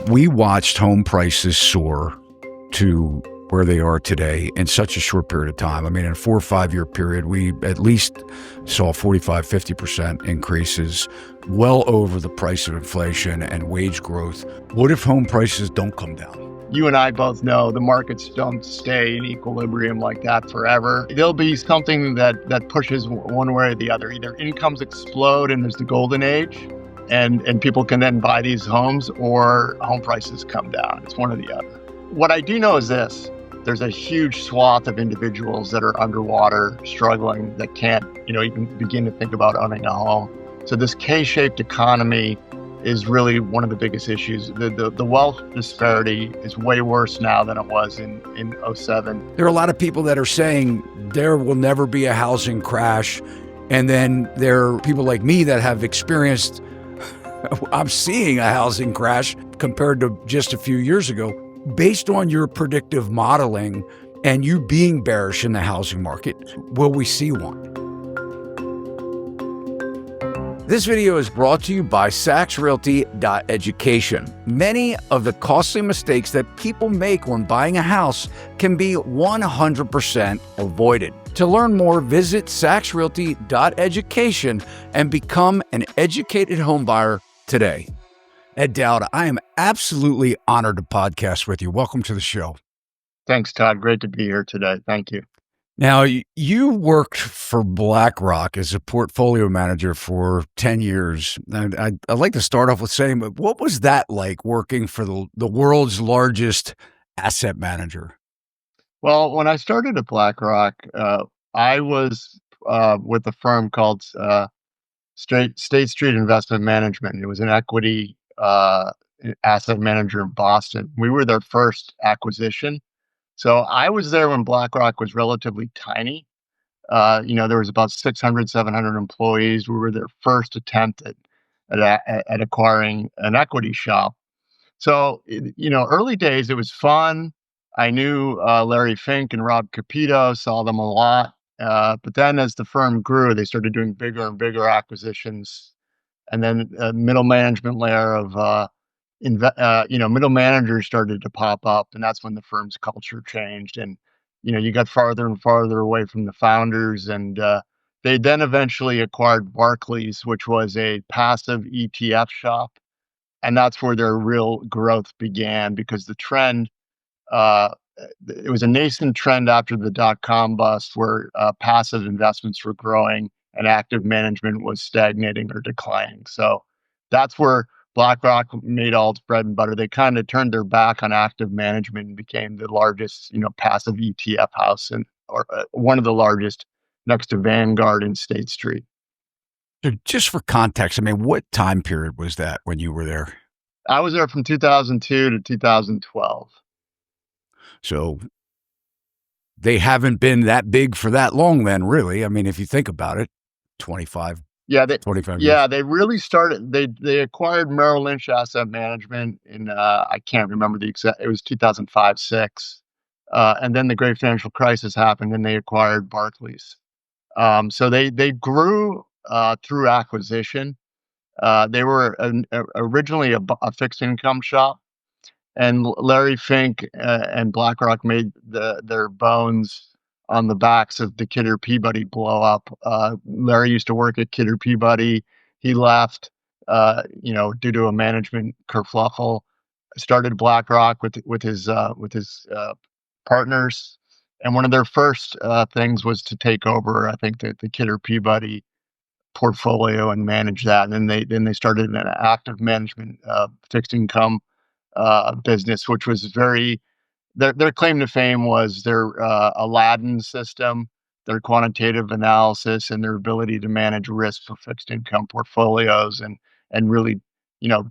We watched home prices soar to where they are today in such a short period of time. I mean, in a 4 or 5 year period, we at least saw 45, 50% increases, well over the price of inflation and wage growth. What if home prices don't come down? You and I both know the markets don't stay in equilibrium like that forever. There'll be something that pushes one way or the other. Either incomes explode and there's the golden age, and people can then buy these homes, or home prices come down. It's one or the other. What I do know is this: there's a huge swath of individuals that are underwater, struggling, that can't, even begin to think about owning a home. So this K-shaped economy is really one of the biggest issues. The wealth disparity is way worse now than it was in 2007. There are a lot of people that are saying there will never be a housing crash. And then there are people like me that have experienced, I'm seeing a housing crash compared to just a few years ago. Based on your predictive modeling and you being bearish in the housing market, will we see one? This video is brought to you by Sachs Realty.education. Many of the costly mistakes that people make when buying a house can be 100% avoided. To learn more, visit Sachs Realty.education and become an educated homebuyer today. Ed Dowd, I am absolutely honored to podcast with you. Welcome to the show. Thanks, Todd. Great to be here today. Thank you. Now, you worked for BlackRock as a portfolio manager for 10 years. I'd like to start off with saying, what was that like working for the world's largest asset manager? Well, when I started at BlackRock, I was with a firm called State Street Investment Management. It was an equity asset manager in Boston. We were their first acquisition. So I was there when BlackRock was relatively tiny. There was about 600, 700 employees. We were their first attempt at acquiring an equity shop. So, early days, it was fun. I knew Larry Fink and Rob Capito, saw them a lot. But then as the firm grew, they started doing bigger and bigger acquisitions. And then a middle management layer of middle managers started to pop up, and that's when the firm's culture changed. And you got farther and farther away from the founders, and they then eventually acquired Barclays, which was a passive ETF shop, and that's where their real growth began, because the trend, it was a nascent trend after the dot-com bust, where passive investments were growing and active management was stagnating or declining. So that's where BlackRock made all its bread and butter. They kind of turned their back on active management and became the largest, passive ETF house, or one of the largest, next to Vanguard and State Street. So just for context, I mean, what time period was that when you were there? I was there from 2002 to 2012. So they haven't been that big for that long then, really. I mean, if you think about it, 25 years. Yeah, they really started. They acquired Merrill Lynch Asset Management in I can't remember the exact. It was 2005, 6, and then the Great Financial Crisis happened, and they acquired Barclays. So they grew through acquisition. They were originally a fixed income shop, and Larry Fink and BlackRock made their bones on the backs of the Kidder Peabody blow up. Larry used to work at Kidder Peabody. He left, due to a management kerfluffle. Started BlackRock with his partners, and one of their first things was to take over, I think, the Kidder Peabody portfolio and manage that. And then they started an active management fixed income business, which was very. Their claim to fame was their Aladdin system, their quantitative analysis, and their ability to manage risk for fixed income portfolios, and really,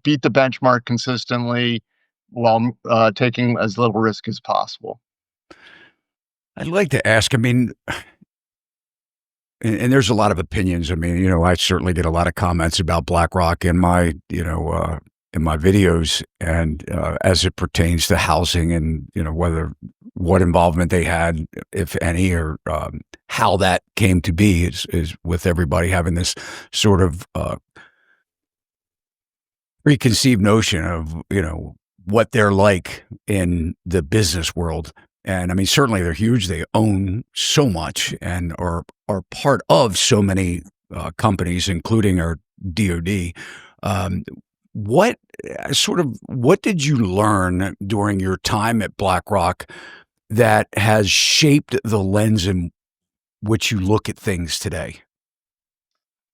beat the benchmark consistently while taking as little risk as possible. I'd like to ask, I mean, and there's a lot of opinions. I mean, I certainly get a lot of comments about BlackRock in my videos, and as it pertains to housing, and what involvement they had, if any, or how that came to be, is with everybody having this sort of preconceived notion of what they're like in the business world. And I mean, certainly they're huge. They own so much and are part of so many companies, including our DoD. Um, what what did you learn during your time at BlackRock that has shaped the lens in which you look at things today?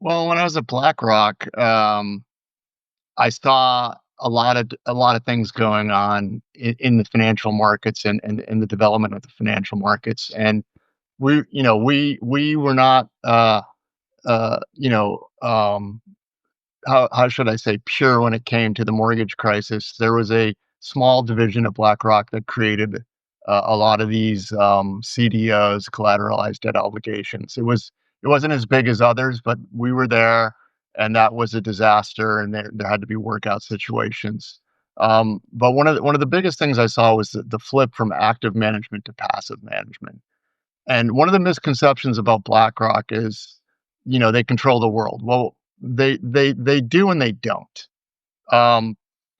Well, when I was at BlackRock, I saw a lot of things going on in the financial markets and in the development of the financial markets, and we were not uh, you know um, how should I say, pure when it came to the mortgage crisis. There was a small division of BlackRock that created a lot of these CDOs, collateralized debt obligations. It wasn't as big as others, but we were there, and that was a disaster, and there had to be workout situations. But one of the biggest things I saw was the flip from active management to passive management. And one of the misconceptions about BlackRock is, they control the world. Well, they do and they don't. Um,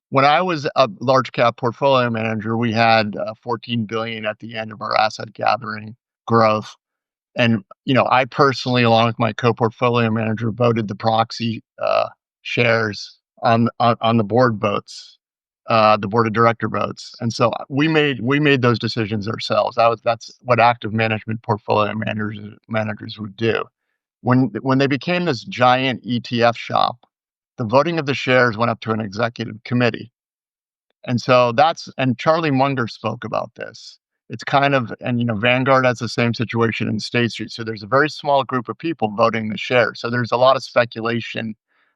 when I was a large cap portfolio manager, we had 14 billion at the end of our asset gathering growth. And I personally, along with my co-portfolio manager, voted the proxy shares on the board votes, the board of director votes. And so we made those decisions ourselves. That's what active management portfolio managers would do. When they became this giant ETF shop, the voting of the shares went up to an executive committee. And Charlie Munger spoke about this. It's kind of, and Vanguard has the same situation in State Street. So there's a very small group of people voting the shares. So there's a lot of speculation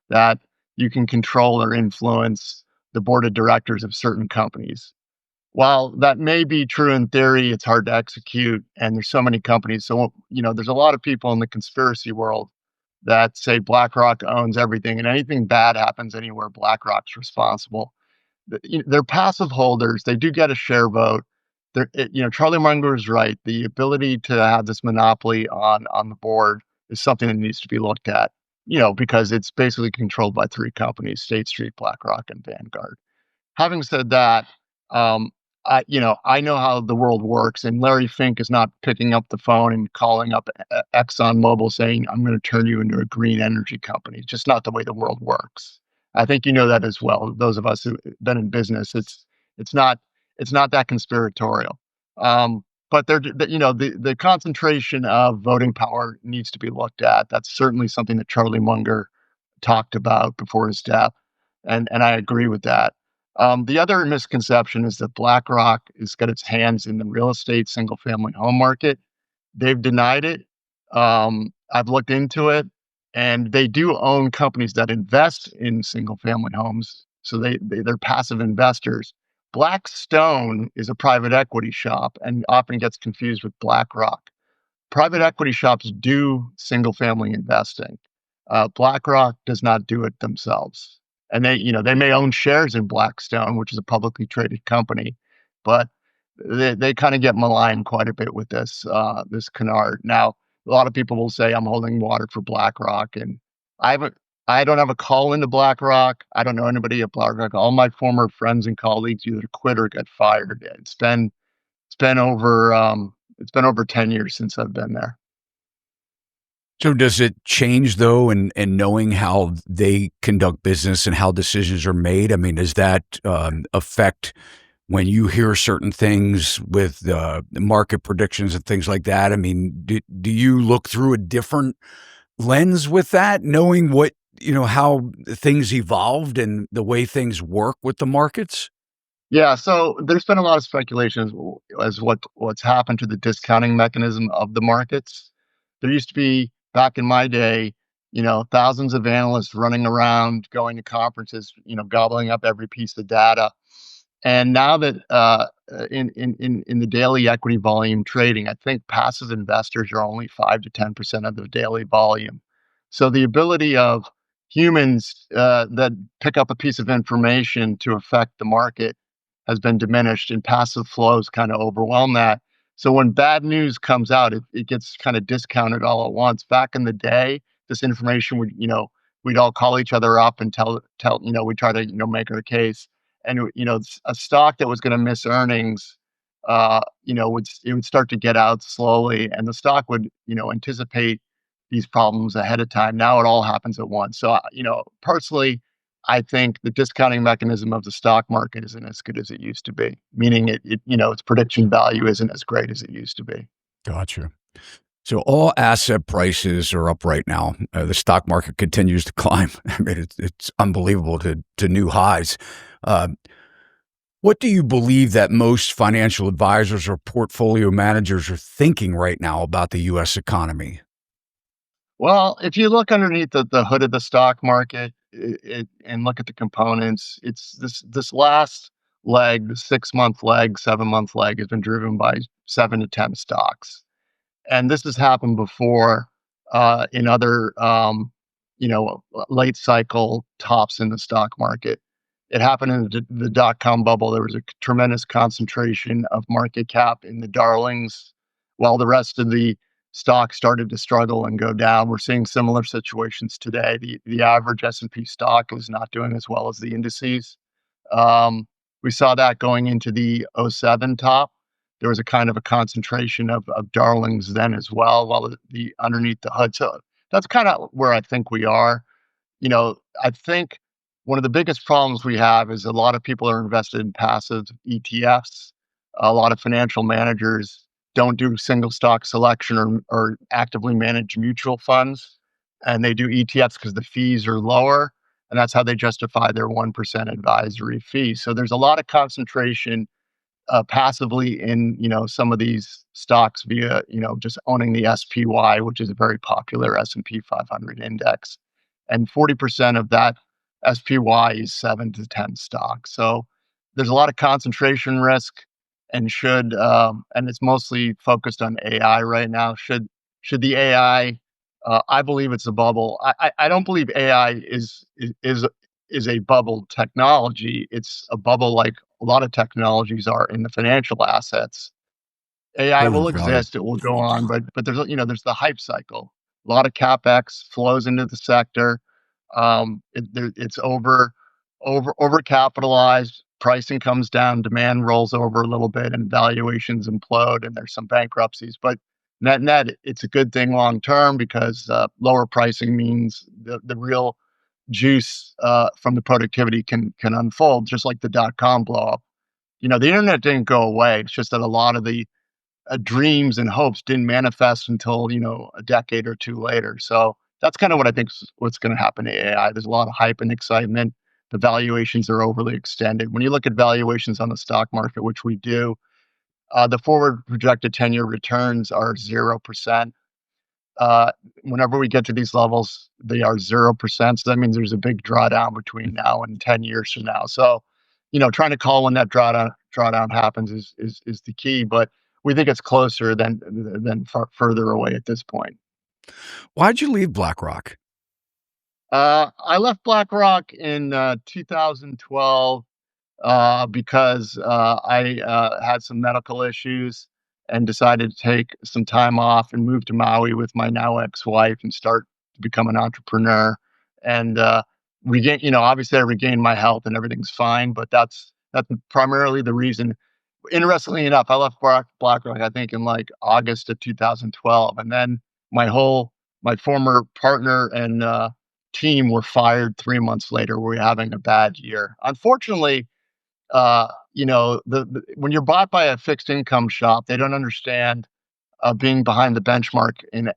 that you can control or influence the board of directors of certain companies. While that may be true in theory, it's hard to execute, and there's so many companies. So, there's a lot of people in the conspiracy world that say BlackRock owns everything, and anything bad happens anywhere, BlackRock's responsible. They're passive holders. They do get a share vote. Charlie Munger is right. The ability to have this monopoly on the board is something that needs to be looked at. Because it's basically controlled by three companies: State Street, BlackRock, and Vanguard. Having said that, um, I know how the world works, and Larry Fink is not picking up the phone and calling up ExxonMobil saying, "I'm going to turn you into a green energy company." It's just not the way the world works. I think you know that as well. Those of us who've been in business, it's not it's not that conspiratorial. But the concentration of voting power needs to be looked at. That's certainly something that Charlie Munger talked about before his death, and I agree with that. The other misconception is that BlackRock has got its hands in the real estate single family home market. They've denied it. I've looked into it, and they do own companies that invest in single family homes. So they're passive investors. Blackstone is a private equity shop and often gets confused with BlackRock. Private equity shops do single family investing. BlackRock does not do it themselves. And they may own shares in Blackstone, which is a publicly traded company, but they kind of get maligned quite a bit with this canard. Now, a lot of people will say I'm holding water for BlackRock, and I haven't. I don't have a call into BlackRock. I don't know anybody at BlackRock. All my former friends and colleagues either quit or got fired. It's been over 10 years since I've been there. So does it change though in knowing how they conduct business and how decisions are made? I mean, does that affect when you hear certain things with market predictions and things like that? I mean, do you look through a different lens with that, knowing how things evolved and the way things work with the markets? Yeah, so there's been a lot of speculation as what's happened to the discounting mechanism of the markets. There used to be, back in my day, thousands of analysts running around, going to conferences, gobbling up every piece of data. And now that in the daily equity volume trading, I think passive investors are only 5 to 10% of the daily volume. So the ability of humans that pick up a piece of information to affect the market has been diminished, and passive flows kind of overwhelm that. So when bad news comes out, it gets kind of discounted all at once. Back in the day, this information we'd all call each other up and tell, we try to, make our case. and a stock that was going to miss earnings, it would start to get out slowly, and the stock would anticipate these problems ahead of time. Now it all happens at once. So personally, I think the discounting mechanism of the stock market isn't as good as it used to be, meaning its prediction value isn't as great as it used to be. Gotcha. So all asset prices are up right now. The stock market continues to climb. I mean, it's unbelievable to new highs. Uh, what do you believe that most financial advisors or portfolio managers are thinking right now about the U.S. economy? Well, if you look underneath the hood of the stock market and look at the components, it's this last leg, the 6 month leg, 7 month leg, has been driven by 7 to 10 stocks. And this has happened before in other late cycle tops in the stock market. It happened in the dot-com bubble. There was a tremendous concentration of market cap in the darlings, while the rest of the stocks started to struggle and go down. We're seeing similar situations today. The average S&P stock is not doing as well as the indices. Um, we saw that going into the '07 top. There was a kind of a concentration of darlings then as well, while the underneath the hood. So that's kind of where I think we are. I think one of the biggest problems we have is a lot of people are invested in passive ETFs. A lot of financial managers don't do single stock selection or actively manage mutual funds, and they do ETFs because the fees are lower, and that's how they justify their 1% advisory fee. So there's a lot of concentration passively in some of these stocks via just owning the SPY, which is a very popular S&P 500 index, and 40% of that SPY is 7 to 10 stocks. So there's a lot of concentration risk, and and it's mostly focused on AI right now. Should the AI? I believe it's a bubble. I don't believe AI is a bubble technology. It's a bubble like a lot of technologies are in the financial assets. AI will Overvalued. exist, it will go on, but there's the hype cycle. A lot of capex flows into the sector. It's over capitalized. Pricing comes down, demand rolls over a little bit, and valuations implode, and there's some bankruptcies. But net, it's a good thing long term because lower pricing means the real juice from the productivity can unfold, just like the dot-com blow up. The internet didn't go away. It's just that a lot of the dreams and hopes didn't manifest until a decade or two later. So that's kind of what I think is what's going to happen to AI. There's a lot of hype and excitement. The valuations are overly extended. When you look at valuations on the stock market, which we do, the forward projected 10-year returns are 0%. Uh, Whenever we get to these levels, they are 0%. So that means there's a big drawdown between now and 10 years from now. So, trying to call when that drawdown happens is the key. But we think it's closer than further away at this point. Why'd you leave BlackRock? I left BlackRock in 2012 because I had some medical issues and decided to take some time off and move to Maui with my now ex-wife and start to become an entrepreneur and regain. Obviously, I regained my health and everything's fine, but that's primarily the reason. Interestingly enough, I left BlackRock, I think, in like August of 2012, and then my former partner and team were fired 3 months later. We were having a bad year. Unfortunately, when you're bought by a fixed income shop, they don't understand being behind the benchmark in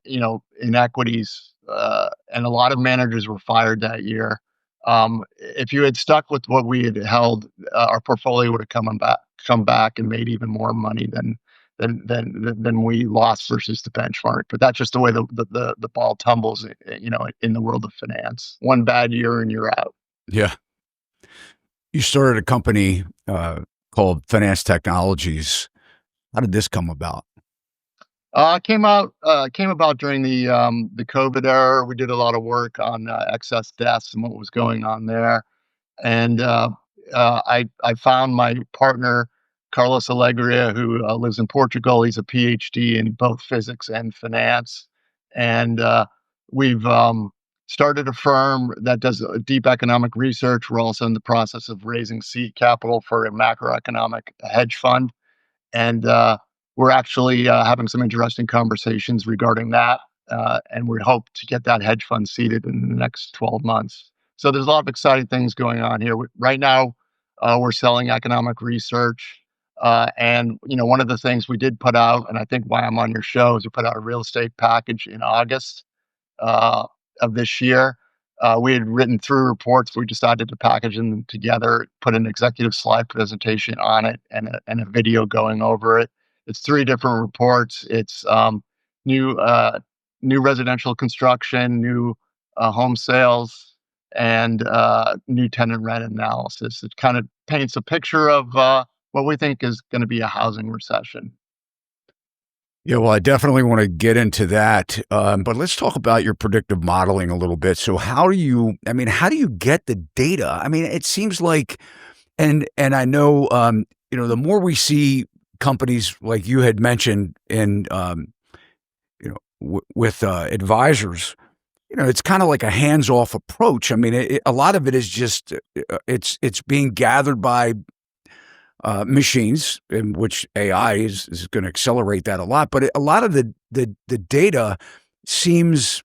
equities, and a lot of managers were fired that year. If you had stuck with what we had held, our portfolio would have come back and made even more money than we lost versus the benchmark. But that's just the way the ball tumbles, in the world of finance. One bad year and you're out. Yeah. You started a company called Phinance Technologies. How did this come about? Came about during the COVID era. We did a lot of work on excess deaths and what was going on there, and I found my partner Carlos Alegria, who lives in Portugal. He's a PhD in both physics and finance, and we've started a firm that does deep economic research. We're also in the process of raising seed capital for a macroeconomic hedge fund. And we're actually having some interesting conversations regarding that. And we hope to get that hedge fund seeded in the next 12 months. So there's a lot of exciting things going on here. Right now, we're selling economic research. And one of the things we did put out, and I think why I'm on your show, is we put out a real estate package in August uh, of this year. We had written 3 reports. We decided to package them together, put an executive slide presentation on it, and a video going over it. It's 3 different reports. It's new new residential construction, new home sales, and new tenant rent analysis. It kind of paints a picture of what we think is going to be a housing recession. Yeah, well, I definitely want to get into that. But let's talk about your predictive modeling a little bit. So how do you get the data? I mean, it seems like, and I know, the more we see companies like you had mentioned in, with advisors, it's kind of like a hands-off approach. I mean, a lot of it is just, it's being gathered by machines, in which AI is going to accelerate that a lot. But a lot of the data seems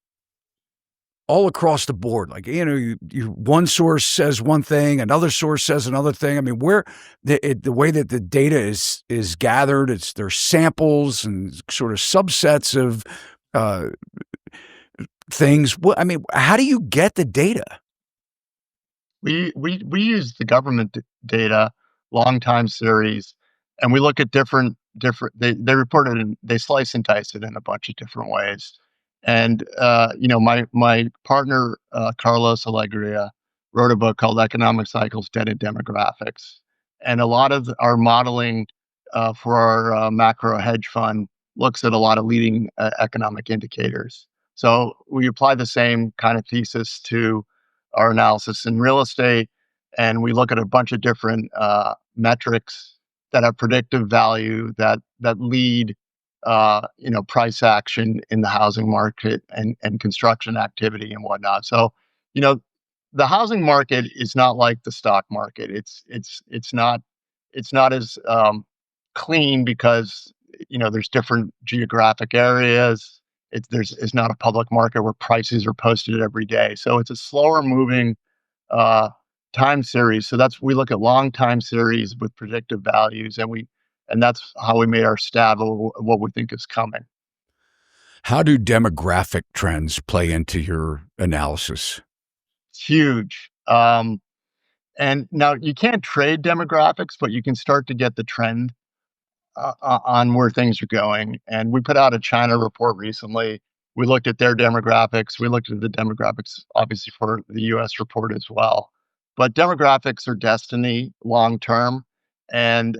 all across the board. Like you one source says one thing, another source says another thing. I mean, where the way that the data is gathered, there's samples and sort of subsets of uh, things. I mean, how do you get the data? We use the government data, long time series, and we look at different. They report it and they slice and dice it in a bunch of different ways. And my partner Carlos Alegria wrote a book called Economic Cycles, Debt and Demographics, and a lot of our modeling for our macro hedge fund looks at a lot of leading economic indicators. So we apply the same kind of thesis to our analysis in real estate, and we look at a bunch of different metrics that have predictive value that lead price action in the housing market and construction activity and whatnot. So, you know, the housing market is not like the stock market. It's not as clean because there's different geographic areas. It's not a public market where prices are posted every day. So it's a slower moving uh, time series. So we look at long time series with predictive values, and that's how we made our stab of what we think is coming. How do demographic trends play into your analysis? It's huge. And now you can't trade demographics, but you can start to get the trend on where things are going. And we put out a China report recently. We looked at their demographics. We looked at the demographics, obviously, for the US report as well. But demographics are destiny long term. And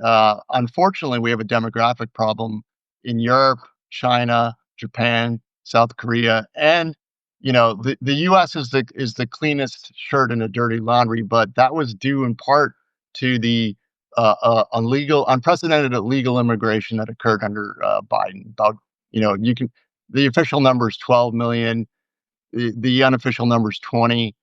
unfortunately, we have a demographic problem in Europe, China, Japan, South Korea. And the US is the cleanest shirt in a dirty laundry, but that was due in part to the unprecedented illegal immigration that occurred under Biden. About you can the official number is 12 million, the unofficial number is 20,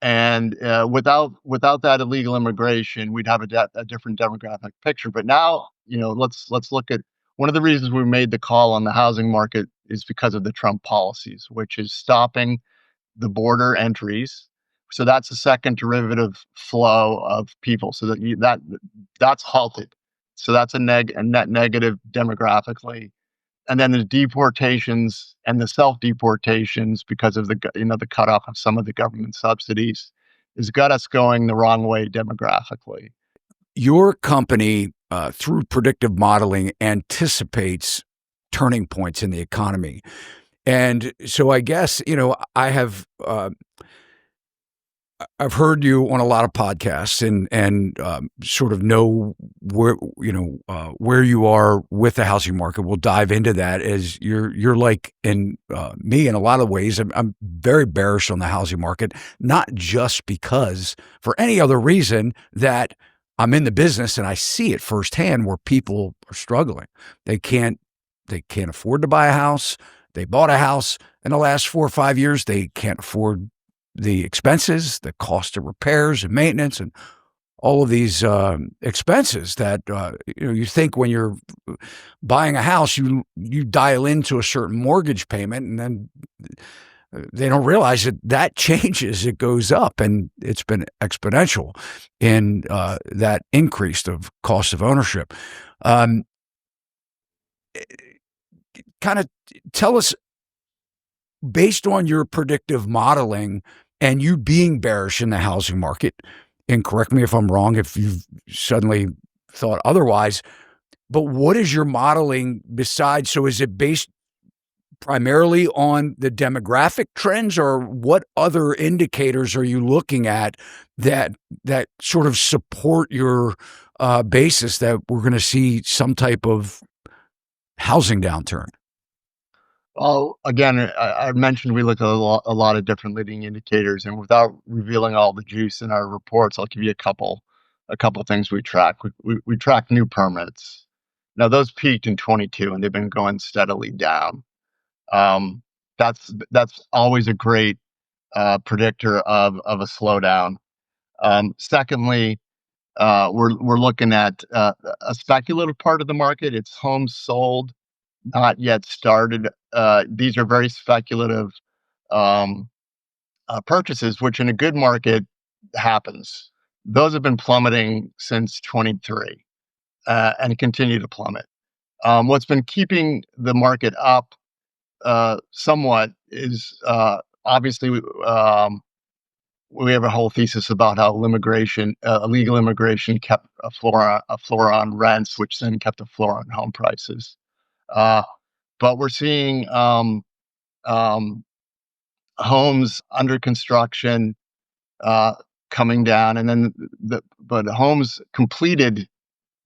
and without that illegal immigration, we'd have a different demographic picture. But now, let's look at one of the reasons we made the call on the housing market is because of the Trump policies, which is stopping the border entries. So that's a second derivative flow of people. So that's halted. So that's a net negative demographically. And then the deportations and the self deportations because of the cutoff of some of the government subsidies has got us going the wrong way demographically. Your company, through predictive modeling, anticipates turning points in the economy. And so I guess, I've heard you on a lot of podcasts and sort of know where you are with the housing market. We'll dive into that as you're like me in a lot of ways. I'm very bearish on the housing market, not just because for any other reason that I'm in the business and I see it firsthand where people are struggling. They can't afford to buy a house. They bought a house in the last 4 or 5 years. They can't afford the expenses, the cost of repairs and maintenance, and all of these expenses that you think when you're buying a house, you dial into a certain mortgage payment, and then they don't realize that changes. It goes up, and it's been exponential in that increase of cost of ownership. Kind of tell us, based on your predictive modeling and you being bearish in the housing market, and correct me if I'm wrong if you've suddenly thought otherwise, but what is your modeling besides? So is it based primarily on the demographic trends, or what other indicators are you looking at that sort of support your basis that we're going to see some type of housing downturn? Well, again, I mentioned we look at a lot of different leading indicators, and without revealing all the juice in our reports, I'll give you a couple things we track. We track new permits. Now those peaked in 22, and they've been going steadily down. That's always a great predictor of a slowdown. Secondly, we're looking at a speculative part of the market. It's homes sold, not yet started. These are very speculative um, purchases, which in a good market happens. Those have been plummeting since 23 and continue to plummet. What's been keeping the market up somewhat is obviously we have a whole thesis about how illegal immigration kept a floor on rents, which then kept a floor on home prices. Uh, but we're seeing um, homes under construction coming down, and then but homes completed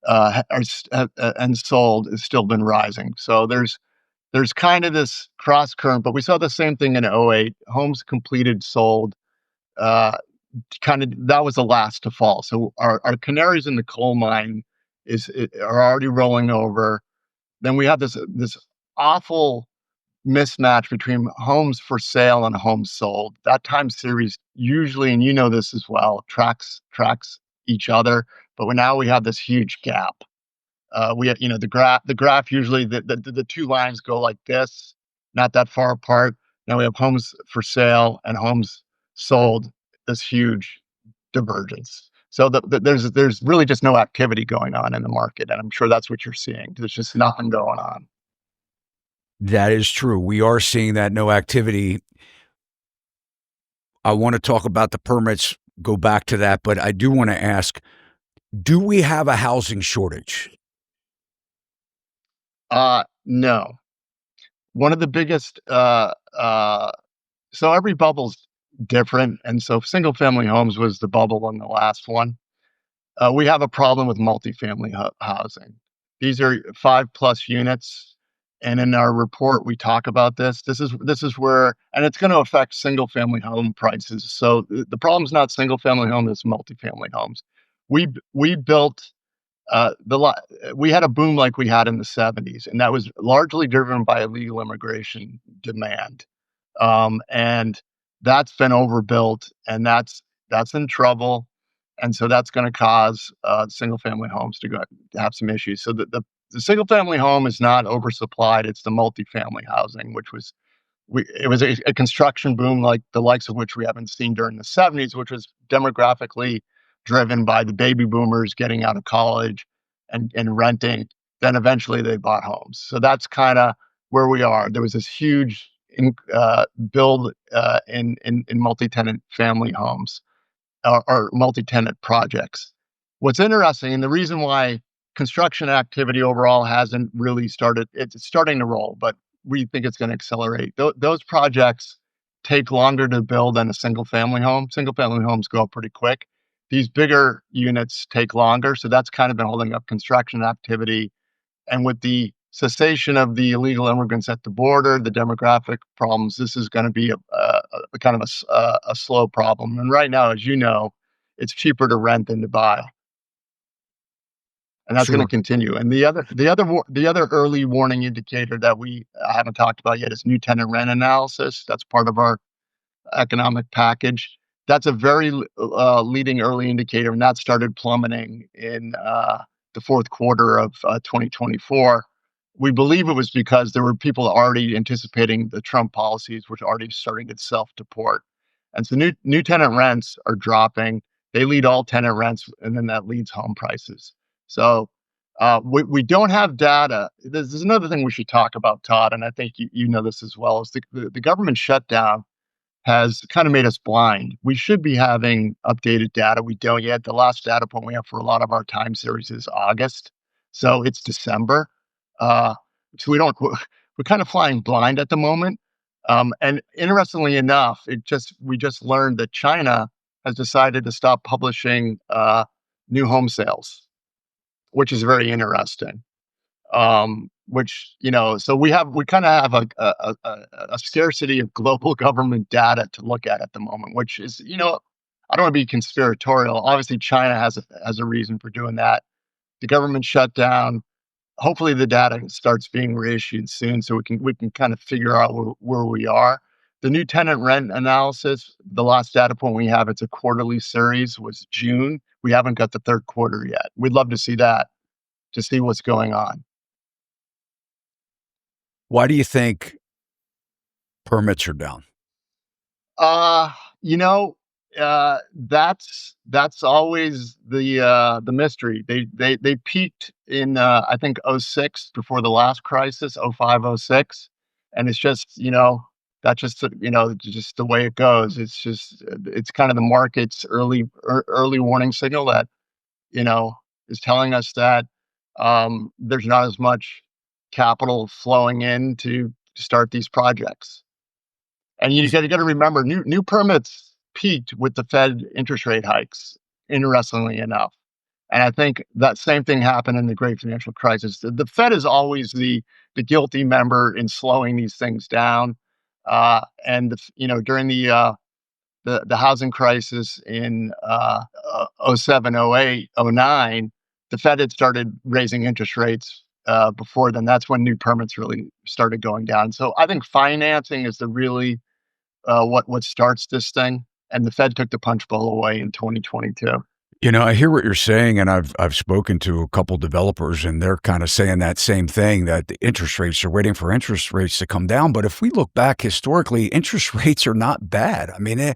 and sold has still been rising. So there's kind of this cross current, but we saw the same thing in '08. Homes completed, sold, kind of that was the last to fall. So our canaries in the coal mine are already rolling over. Then we have this awful mismatch between homes for sale and homes sold. That time series usually, and you know this as well, tracks each other. But now we have this huge gap. We have, the graph usually the two lines go like this, not that far apart. Now we have homes for sale and homes sold, this huge divergence. So there's really just no activity going on in the market, and I'm sure that's what you're seeing. There's just nothing going on. That is true. We are seeing that no activity. I want to talk about the permits, go back to that, but I do want to ask, do we have a housing shortage? No. One of the biggest so every bubble's different, and so single family homes was the bubble on the last one. We have a problem with multifamily housing. These are 5+ units, and in our report we talk about this. This is where, and it's going to affect single family home prices. So the problem is not single family homes; it's multifamily homes. We built we had a boom like we had in the '70s, and that was largely driven by illegal immigration demand. And that's been overbuilt, and that's in trouble, and so that's going to cause single family homes to have some issues. So the single family home is not oversupplied; it's the multifamily housing, which was it was a construction boom like the likes of which we haven't seen during the '70s, which was demographically driven by the baby boomers getting out of college and renting. Then eventually they bought homes. So that's kind of where we are. There was this huge build in multi-tenant family homes or multi-tenant projects. What's interesting, and the reason why construction activity overall hasn't really started, it's starting to roll, but we think it's going to accelerate. Those projects take longer to build than a single family home. Single family homes go up pretty quick. These bigger units take longer, so that's kind of been holding up construction activity. And with the cessation of the illegal immigrants at the border, the demographic problems, this is going to be a kind of a slow problem. And right now, as you know, it's cheaper to rent than to buy, and that's going to Sure. continue. And the other early warning indicator that we haven't talked about yet is new tenant rent analysis. That's part of our economic package. That's a very leading early indicator, and that started plummeting in the fourth quarter of 2024. We believe it was because there were people already anticipating the Trump policies, which are already starting to self-deport. And so new tenant rents are dropping. They lead all tenant rents, and then that leads home prices. So we don't have data. There's another thing we should talk about, Todd, and I think you know this as well, is the government shutdown has kind of made us blind. We should be having updated data. We don't yet. The last data point we have for a lot of our time series is August. So it's December. Uh, so we're kind of flying blind at the moment. And interestingly enough, we just learned that China has decided to stop publishing new home sales, which is very interesting. Which, so we kind of have a scarcity of global government data to look at the moment, which is, I don't want to be conspiratorial. Obviously, China has a reason for doing that. The government shut down. Hopefully, the data starts being reissued soon, so we can kind of figure out where we are. The new tenant rent analysis, the last data point we have, it's a quarterly series, was June. We haven't got the third quarter yet. We'd love to see that, to see what's going on. Why do you think permits are down? You know, that's always the mystery. They peaked in I think '06 before the last crisis, '05, '06, and it's just that's just the way it goes. It's kind of the market's early warning signal that you know is telling us that there's not as much capital flowing in to start these projects. And you got to remember, new permits peaked with the Fed interest rate hikes. Interestingly enough, and I think that same thing happened in the Great Financial Crisis. The Fed is always the guilty member in slowing these things down. During the housing crisis in '07, '08, '09, the Fed had started raising interest rates before then. That's when new permits really started going down. So I think financing is the really what starts this thing, and the Fed took the punch bowl away in 2022. I hear what you're saying, and I've spoken to a couple developers, and they're kind of saying that same thing, that the interest rates are waiting for interest rates to come down. But if we look back historically, interest rates are not bad. I mean,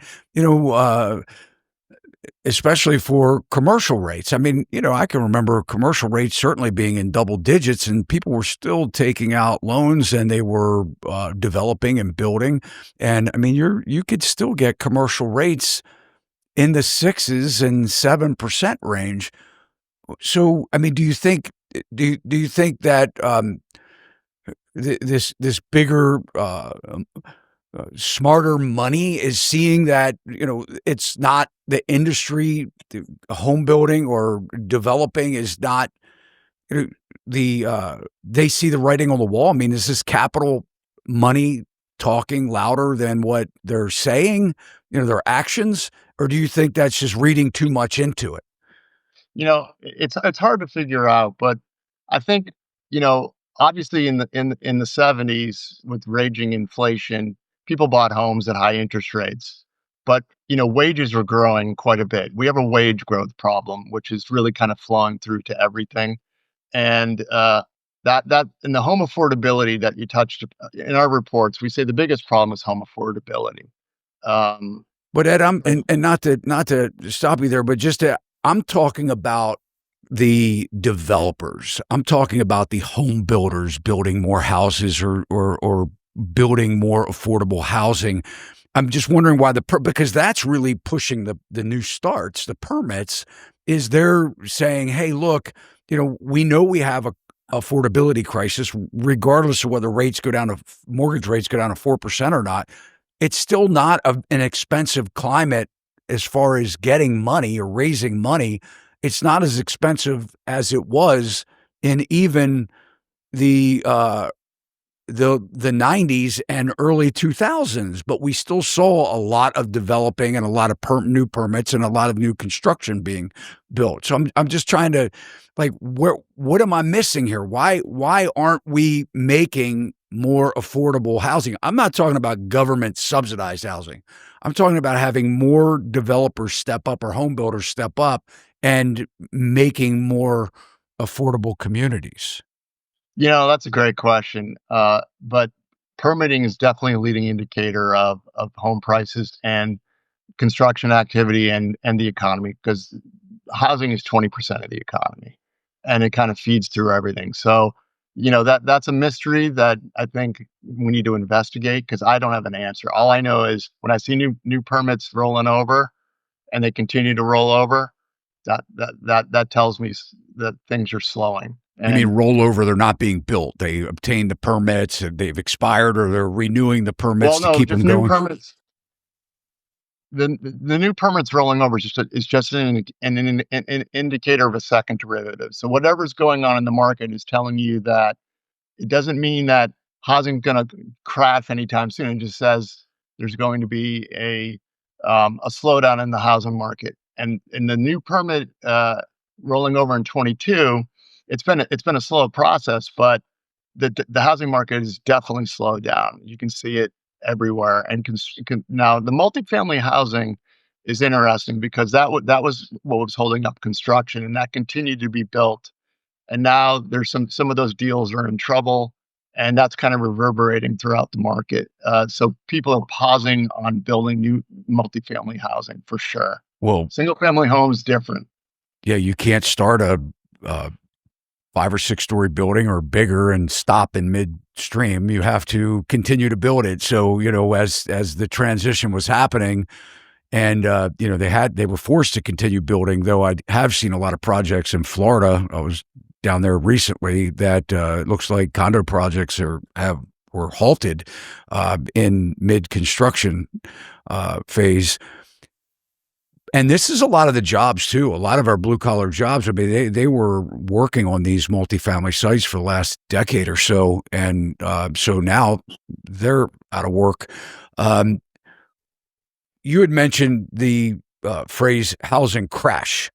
especially for commercial rates. I mean, I can remember commercial rates certainly being in double digits, and people were still taking out loans, and they were developing and building. And I mean, you could still get commercial rates in the 6s and 7% range. So, I mean, do you think that this bigger, smarter money is seeing that it's not the industry, home building or developing is not they see the writing on the wall? I mean, is this capital money talking louder than what they're saying, their actions? Or do you think that's just reading too much into it? It's hard to figure out, but I think obviously in the '70s with raging inflation, people bought homes at high interest rates, but wages were growing quite a bit. We have a wage growth problem, which is really kind of flowing through to everything, and that and the home affordability that you touched in our reports, we say the biggest problem is home affordability. But Ed, and not to stop you there, but I'm talking about the developers. I'm talking about the home builders building more houses or building more affordable housing. I'm just wondering why because that's really pushing the new starts, the permits, is they're saying, hey, look, we know we have a affordability crisis, regardless of whether mortgage rates go down to 4% or not. It's still not an expensive climate as far as getting money or raising money. It's not as expensive as it was in even the 90s and early 2000s, but we still saw a lot of developing and a lot of new permits and a lot of new construction being built. So I'm just trying to what am I missing here? Why aren't we making more affordable housing. I'm not talking about government subsidized housing. I'm talking about having more developers step up or home builders step up and making more affordable communities. That's a great question. But permitting is definitely a leading indicator of home prices and construction activity and the economy, because housing is 20% of the economy, and it kind of feeds through everything. So, that's a mystery that I think we need to investigate, because I don't have an answer. All I know is when I see new permits rolling over and they continue to roll over, that tells me that things are slowing. You mean And rollover? They're not being built. They obtained the permits, and they've expired, or they're renewing the permits well, to no, keep them just new going. permits. The new permits rolling over is just an indicator of a second derivative. So whatever's going on in the market is telling you that it doesn't mean that housing's going to crash anytime soon. It just says there's going to be a slowdown in the housing market. And in the new permit rolling over in 22, it's been a slow process, but the housing market is definitely slowed down. You can see it everywhere. And now the multifamily housing is interesting, because that was what was holding up construction, and that continued to be built. And now there's some of those deals are in trouble, and that's kind of reverberating throughout the market. So people are pausing on building new multifamily housing for sure. Well, Single family homes different. yeah, you can't start a 5 or 6 story building or bigger and stop in midstream. You have to continue to build it. So, as the transition was happening, and they were forced to continue building. Though I have seen a lot of projects in Florida. I was down there recently that it looks like condo projects were halted in mid construction phase. And this is a lot of the jobs too. A lot of our blue collar jobs. I mean, they were working on these multifamily sites for the last decade or so, and so now they're out of work. Um, you had mentioned the phrase "housing crash."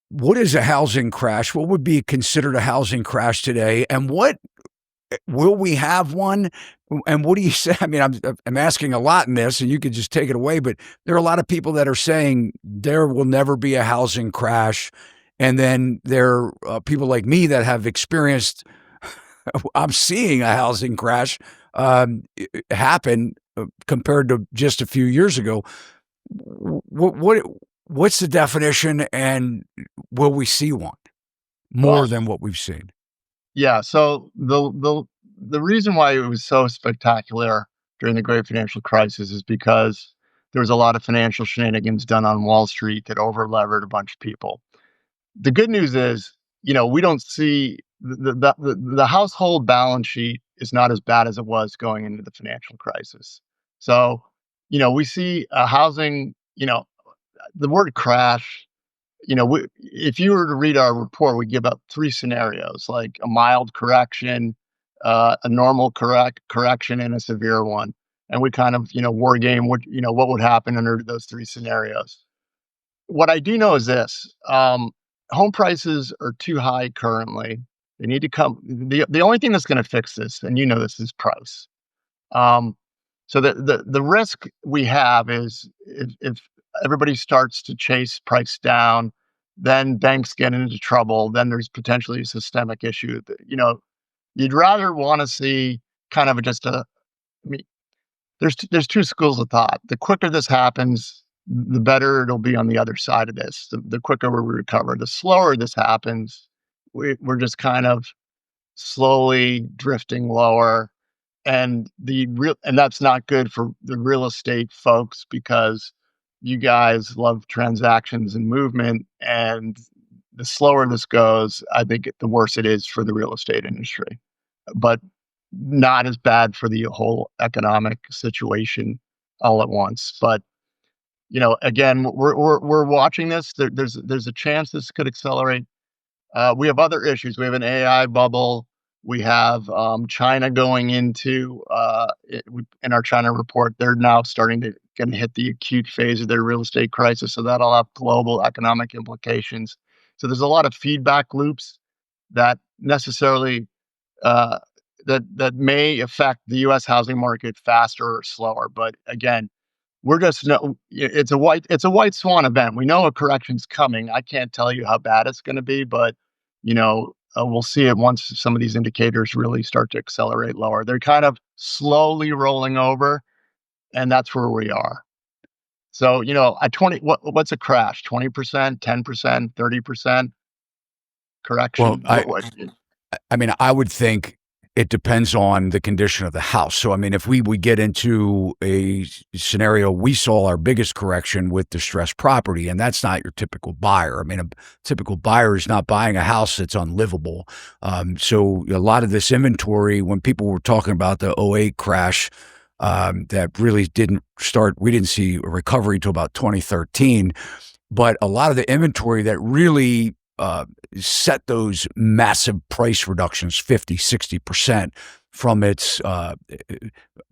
What is a housing crash? What would be considered a housing crash today? And what will we have one? And what do you say? I mean, I'm asking a lot in this, and you could just take it away. But there are a lot of people that are saying there will never be a housing crash, and then there are people like me that have experienced. I'm seeing a housing crash happen compared to just a few years ago. What's the definition, and will we see one more Well, than what we've seen? yeah. So the reason why it was so spectacular during the Great Financial Crisis is because there was a lot of financial shenanigans done on Wall Street that over-levered a bunch of people. The good news is, we don't see the household balance sheet is not as bad as it was going into the financial crisis. So, we see a housing, the word crash. If you were to read our report, we give up three scenarios, like a mild correction, a normal correction, and a severe one. And we kind of, war game what would happen under those three scenarios. What I do know is this: home prices are too high currently. They need to come. The only thing that's going to fix this, and this, is price. Um, so the risk we have is if everybody starts to chase price down, then banks get into trouble. Then there's potentially a systemic issue. You'd rather want to see kind of just a. I mean, there's two schools of thought. The quicker this happens, the better it'll be on the other side of this. The quicker we recover. The slower this happens, we're just kind of slowly drifting lower, and that's not good for the real estate folks, because you guys love transactions and movement, and the slower this goes, I think the worse it is for the real estate industry, but not as bad for the whole economic situation all at once. But again, we're watching this. There's a chance this could accelerate. We have other issues. We have an AI bubble. We have China going into in our China report. They're now starting to going to hit the acute phase of their real estate crisis. So that'll have global economic implications. So there's a lot of feedback loops that necessarily uh, that may affect the U.S. housing market faster or slower. But again, we're just no. It's a white swan event. We know a correction's coming. I can't tell you how bad it's going to be, but we'll see it once some of these indicators really start to accelerate lower. They're kind of slowly rolling over, and that's where we are. So, at 20, what's a crash? 20%, 10%, 30% Well, correction? I I mean, I would think it depends on the condition of the house. So, I mean, if we get into a scenario, we saw our biggest correction with distressed property, and that's not your typical buyer. I mean, a typical buyer is not buying a house that's unlivable. So, a lot of this inventory, when people were talking about the '08 crash, that really didn't start, we didn't see a recovery until about 2013. But a lot of the inventory that really set those massive price reductions, 50, 60% from its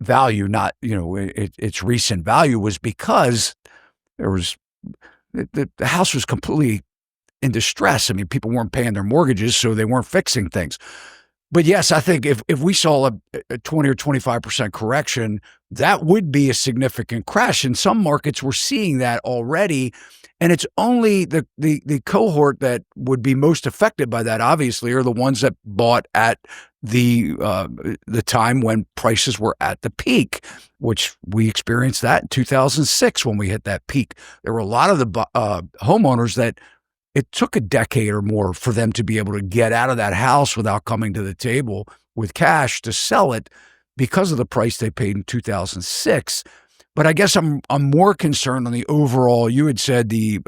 value, not, its recent value, was because there was, the house was completely in distress. I mean, people weren't paying their mortgages, so they weren't fixing things. But yes, I think if we saw a 20 or 25% correction, that would be a significant crash. In some markets, we're seeing that already. And it's only the cohort that would be most affected by that, obviously, are the ones that bought at the time when prices were at the peak, which we experienced that in 2006 when we hit that peak. There were a lot of the homeowners that it took a decade or more for them to be able to get out of that house without coming to the table with cash to sell it because of the price they paid in 2006. But I guess I'm more concerned on the overall. You had said the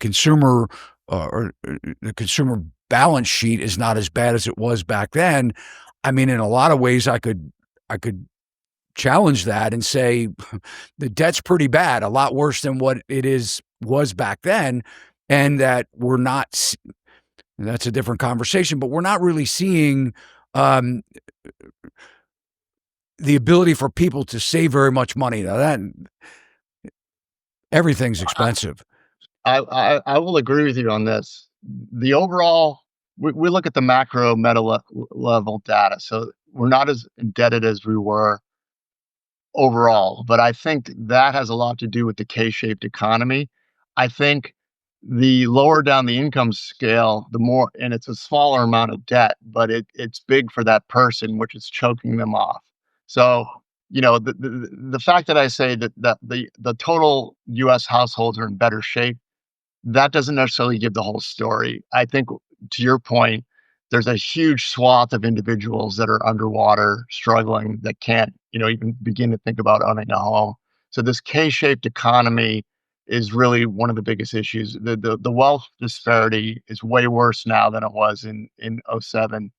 consumer or the consumer balance sheet is not as bad as it was back then. I mean, in a lot of ways, I could challenge that and say the debt's pretty bad, a lot worse than what was back then, and that we're not. That's a different conversation, but we're not really seeing um, the ability for people to save very much money. Now that everything's expensive. I will agree with you on this. The overall, we look at the macro level data, so we're not as indebted as we were overall, but I think that has a lot to do with the K-shaped economy. I think the lower down the income scale, the more, and it's a smaller amount of debt, but it's big for that person, which is choking them off. So, the fact that I say that the total U.S. households are in better shape, that doesn't necessarily give the whole story. I think, to your point, there's a huge swath of individuals that are underwater, struggling, that can't, even begin to think about owning a home. So this K-shaped economy is really one of the biggest issues. The wealth disparity is way worse now than it was in '07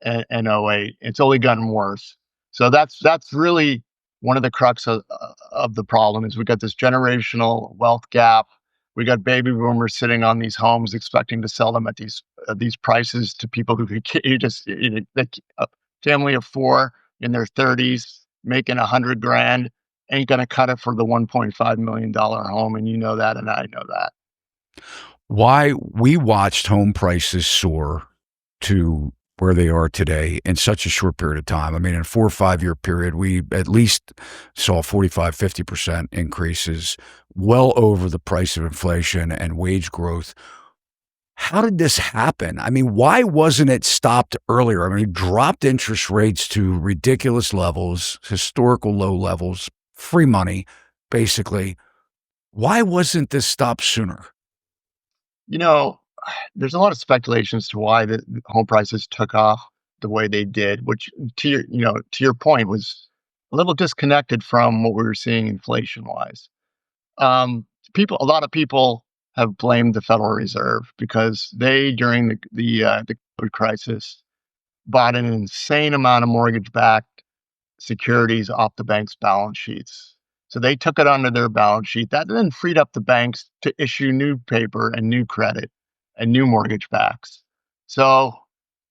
and '08. It's only gotten worse. So that's really one of the crux of the problem is we got this generational wealth gap. We got baby boomers sitting on these homes expecting to sell them at these prices to people who you just a family of four in their 30s making 100 grand ain't gonna cut it for the $1.5 million home, and you know that, and I know that. Why we watched home prices soar to where they are today in such a short period of time. I mean, in a 4 or 5 year period, we at least saw 45, 50% increases, well over the price of inflation and wage growth. How did this happen? I mean, why wasn't it stopped earlier? I mean, dropped interest rates to ridiculous levels, historical low levels, free money, basically. Why wasn't this stopped sooner? You know, there's a lot of speculation as to why the home prices took off the way they did, which to your point was a little disconnected from what we were seeing inflation wise. A lot of people have blamed the Federal Reserve because they, during the COVID crisis, bought an insane amount of mortgage-backed securities off the bank's balance sheets. So they took it onto their balance sheet. That then freed up the banks to issue new paper and new credit and new mortgage backs. So,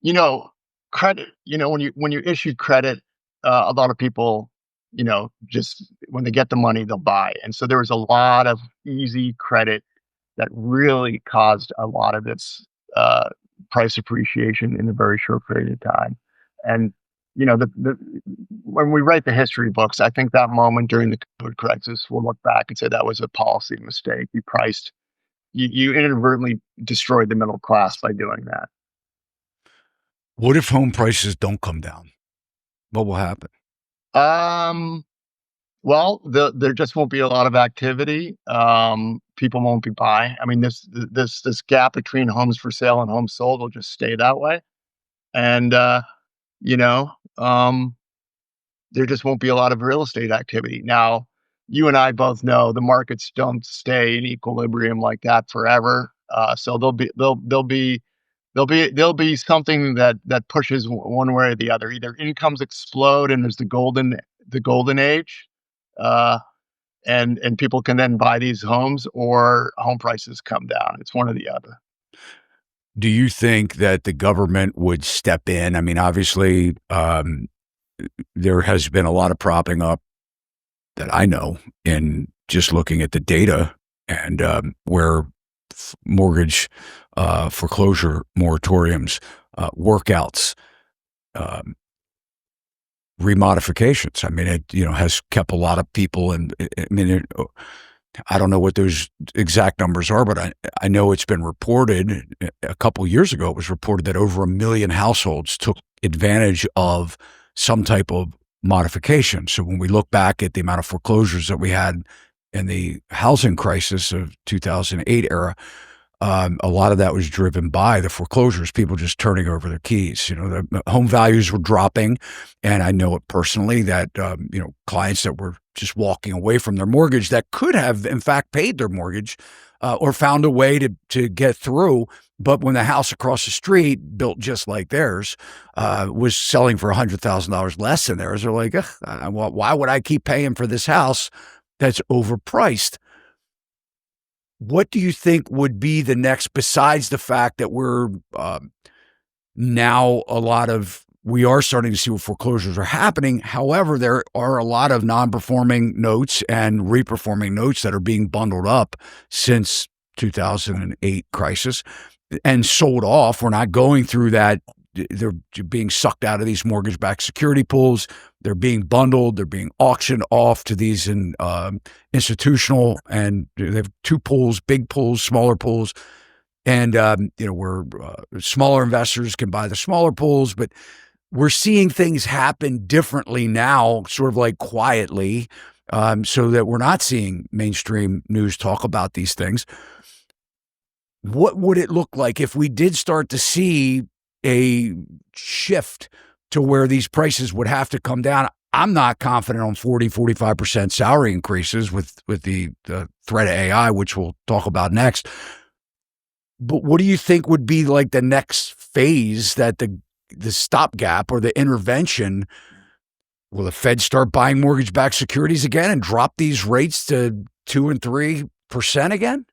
you know, credit, when you issue credit, a lot of people, just when they get the money, they'll buy. And so there was a lot of easy credit that really caused a lot of this price appreciation in a very short period of time. And when we write the history books, I think that moment during the COVID crisis, we'll look back and say that was a policy mistake. You inadvertently destroyed the middle class by doing that. What if home prices don't come down? What will happen? Well, there just won't be a lot of activity. People won't be buying. I mean, this gap between homes for sale and homes sold will just stay that way. And you know, um, there just won't be a lot of real estate activity. Now, you and I both know the markets don't stay in equilibrium like that forever. So there'll be something that pushes one way or the other. Either incomes explode and there's the golden age, uh, and people can then buy these homes, or home prices come down. It's one or the other. Do you think that the government would step in? I mean, obviously, there has been a lot of propping up that I know in just looking at the data and where mortgage foreclosure moratoriums, workouts, um, remodifications. I mean, it has kept a lot of people, and I mean, I don't know what those exact numbers are, but I know it's been reported a couple years ago. It was reported that over 1 million households took advantage of some type of modification. So when we look back at the amount of foreclosures that we had in the housing crisis of 2008 era, a lot of that was driven by the foreclosures, people just turning over their keys. The home values were dropping, and I know it personally that clients that were just walking away from their mortgage that could have, in fact, paid their mortgage or found a way to get through. But when the house across the street, built just like theirs, was selling for $100,000 less than theirs, they're like, why would I keep paying for this house that's overpriced? What do you think would be the next, besides the fact that we're now we are starting to see what foreclosures are happening. However, there are a lot of non-performing notes and reperforming notes that are being bundled up since 2008 crisis and sold off. We're not going through that. They're being sucked out of these mortgage-backed security pools. They're being bundled. They're being auctioned off to these institutional, and they have two pools, big pools, smaller pools. And, where smaller investors can buy the smaller pools, but we're seeing things happen differently now, sort of like quietly, so that we're not seeing mainstream news talk about these things. What would it look like if we did start to see a shift to where these prices would have to come down? I'm not confident on 45% salary increases with the threat of AI, which we'll talk about next. But what do you think would be like the next phase, that the stopgap or the intervention? Will the Fed start buying mortgage-backed securities again and drop these rates to 2% and 3% again?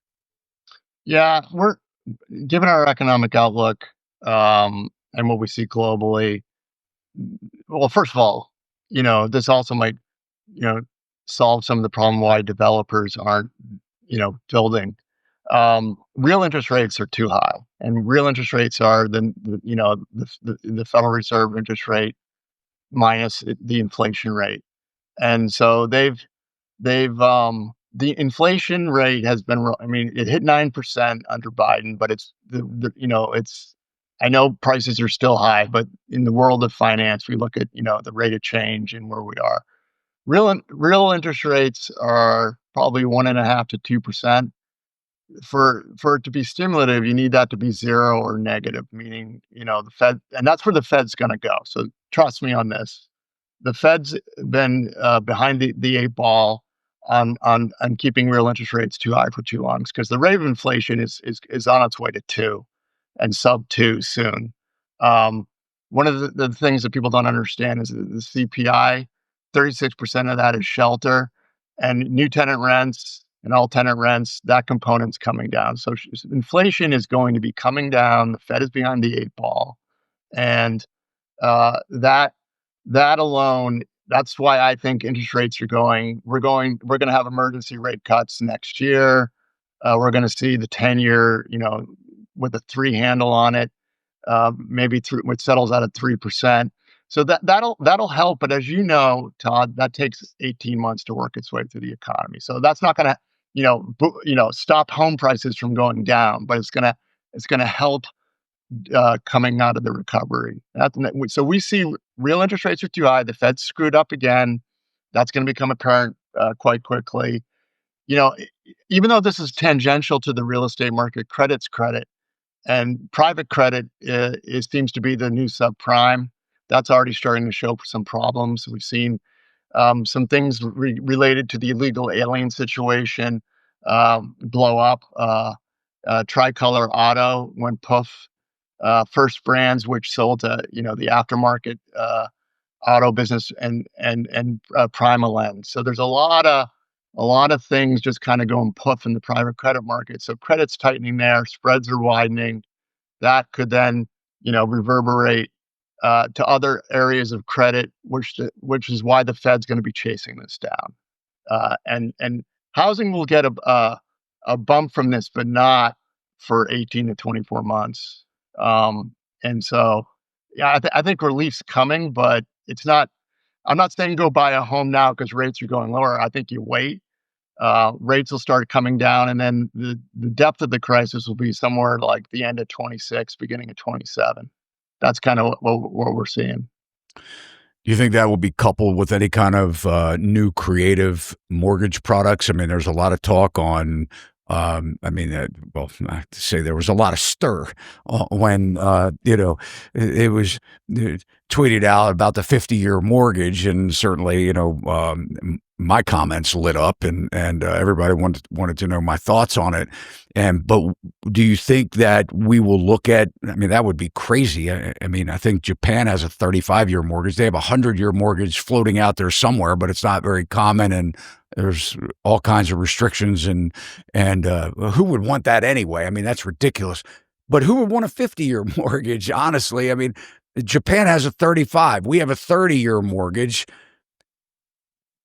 Yeah, we're given our economic outlook, and what we see globally. Well, first of all, this also might, solve some of the problem why developers aren't, building. Real interest rates are too high, and real interest rates are the Federal Reserve interest rate minus the inflation rate. And so the inflation rate has been, I mean, it hit 9% under Biden, but I know prices are still high, but in the world of finance, we look at, the rate of change and where we are. Real interest rates are probably 1.5 to 2%. For it to be stimulative, you need that to be zero or negative, meaning, the Fed, and that's where the Fed's going to go. So trust me on this. The Fed's been behind the eight ball on keeping real interest rates too high for too long, because the rate of inflation is on its way to 2 and sub 2 soon. One of the things that people don't understand is that the CPI, 36% of that is shelter, and new tenant rents and all tenant rents, that component's coming down. So inflation is going to be coming down. The Fed is behind the eight ball, and that alone, that's why I think interest rates are going. We're going to have emergency rate cuts next year. We're going to see the 10-year, with a 3 handle on it, maybe which settles out at 3%. So that'll help. But as you know, Todd, that takes 18 months to work its way through the economy. So that's not going to, stop home prices from going down, but it's gonna help coming out of the recovery. So we see real interest rates are too high. The Fed's screwed up again. That's going to become apparent quite quickly. Even though this is tangential to the real estate market, credit's credit, and private credit seems to be the new subprime. That's already starting to show some problems. We've seen some things related to the illegal alien situation blow up. Tricolor Auto went poof. First Brands, which sold to the aftermarket auto business, and Prima Lens. So there's a lot of things just kind of going poof in the private credit market. So credit's tightening there, spreads are widening. That could then reverberate to other areas of credit, which is why the Fed's going to be chasing this down. And housing will get a bump from this, but not for 18 to 24 months. And so, yeah, I think relief's coming, but it's not. I'm not saying go buy a home now because rates are going lower. I think you wait. Rates will start coming down, and then the depth of the crisis will be somewhere like the end of 26, beginning of 27. That's kind of what we're seeing. Do you think that will be coupled with any kind of new creative mortgage products? I mean, there's a lot of talk on. I have to say there was a lot of stir when it was tweeted out about the 50-year mortgage, and certainly my comments lit up, and everybody wanted to know my thoughts on it. But do you think that we will look at? I mean, that would be crazy. I think Japan has a 35-year mortgage. They have a 100-year mortgage floating out there somewhere, but it's not very common, and there's all kinds of restrictions. And who would want that anyway? I mean, that's ridiculous. But who would want a 50-year mortgage? Honestly, I mean, Japan has a 35. We have a 30-year mortgage.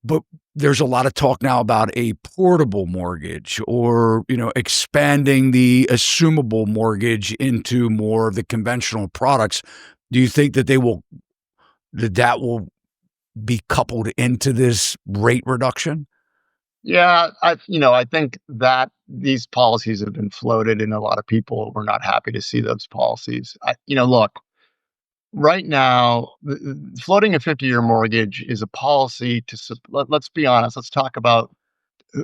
But there's a lot of talk now about a portable mortgage, or, expanding the assumable mortgage into more of the conventional products. Do you think that that will be coupled into this rate reduction? Yeah, I think that these policies have been floated, and a lot of people were not happy to see those policies. Look, right now, floating a 50-year mortgage is a policy let's be honest. Let's talk about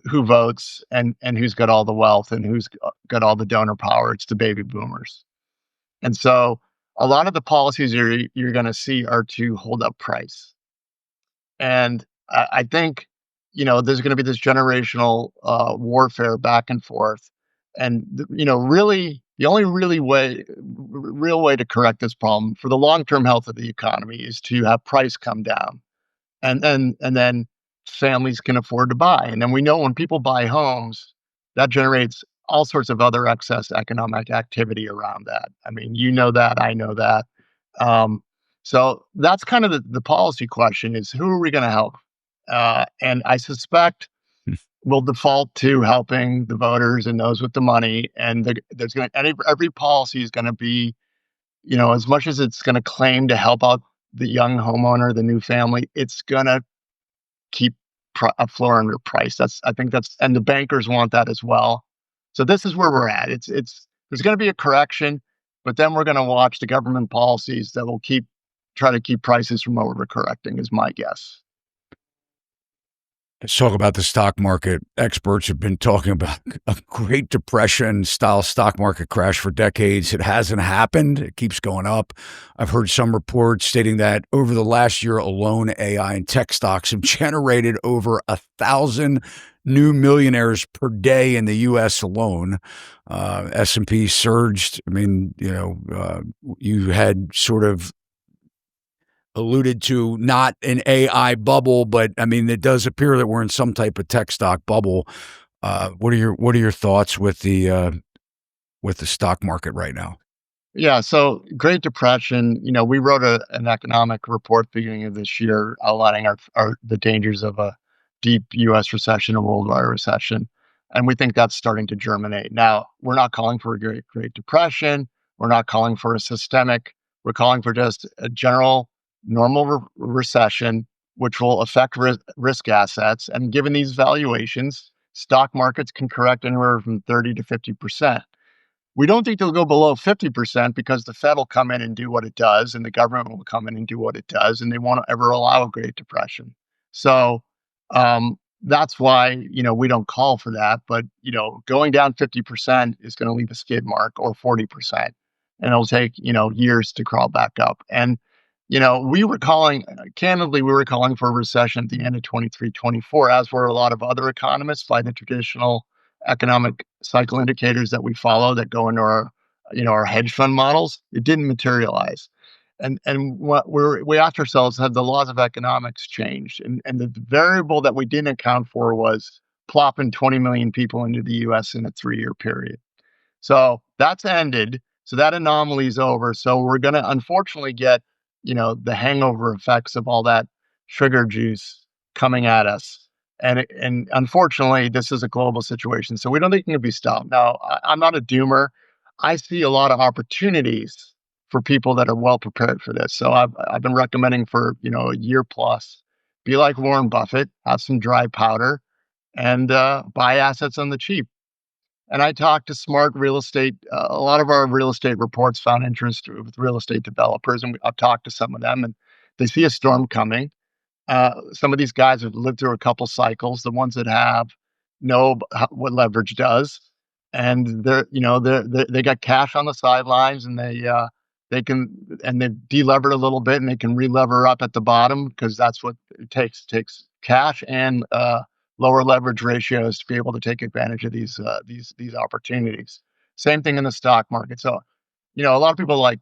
who votes and who's got all the wealth and who's got all the donor power. It's the baby boomers. And so a lot of the policies you're going to see are to hold up price. And I think, there's going to be this generational warfare back and forth. And, really, the only real way to correct this problem for the long-term health of the economy is to have price come down. And then families can afford to buy. And then we know when people buy homes, that generates all sorts of other excess economic activity around that. I mean, you know that, I know that. So that's kind of the policy question: is who are we going to help? And I suspect we'll default to helping the voters and those with the money. And every policy is going to be, as much as it's going to claim to help out the young homeowner, the new family, it's going to keep a floor under price. And the bankers want that as well. So this is where we're at. There's going to be a correction, but then we're going to watch the government policies that will try to keep prices from overcorrecting, is my guess. Let's talk about the stock market. Experts have been talking about a Great Depression style stock market crash for decades. It hasn't happened. It keeps going up. I've heard some reports stating that over the last year alone, AI and tech stocks have generated over 1,000 new millionaires per day in the U.S. alone. S&P surged. I mean, you had sort of alluded to not an AI bubble, but I mean, it does appear that we're in some type of tech stock bubble. What are your thoughts with the stock market right now? Yeah, so Great Depression. We wrote an economic report beginning of this year outlining the dangers of a deep U.S. recession, a worldwide recession, and we think that's starting to germinate. Now, we're not calling for a Great Depression. We're not calling for a systemic. We're calling for just a general normal recession, which will affect risk assets. And given these valuations, stock markets can correct anywhere from 30 to 50%. We don't think they'll go below 50% because the Fed will come in and do what it does, and the government will come in and do what it does, and they won't ever allow a Great Depression. So that's why we don't call for that. But going down 50% is going to leave a skid mark, or 40%, and it'll take years to crawl back up. And we were calling, candidly, we were calling for a recession at the end of 23, 24, as were a lot of other economists by the traditional economic cycle indicators that we follow that go into our hedge fund models. It didn't materialize. And what we asked ourselves, have the laws of economics changed? And the variable that we didn't account for was plopping 20 million people into the US in a 3-year period. So that's ended. So that anomaly is over. So we're going to unfortunately get, the hangover effects of all that sugar juice coming at us. And unfortunately, this is a global situation. So we don't think it can be stopped. Now, I'm not a doomer. I see a lot of opportunities for people that are well prepared for this. So I've been recommending for, a year plus, be like Warren Buffett, have some dry powder, and buy assets on the cheap. And I talked to smart real estate. A lot of our real estate reports found interest with real estate developers, and I've talked to some of them, and they see a storm coming. Some of these guys have lived through a couple cycles. The ones that have know what leverage does, and they got cash on the sidelines, and they can, and they've delevered a little bit, and they can relever up at the bottom because that's what it takes. It takes cash and lower leverage ratios to be able to take advantage of these opportunities. Same thing in the stock market. So, a lot of people are like,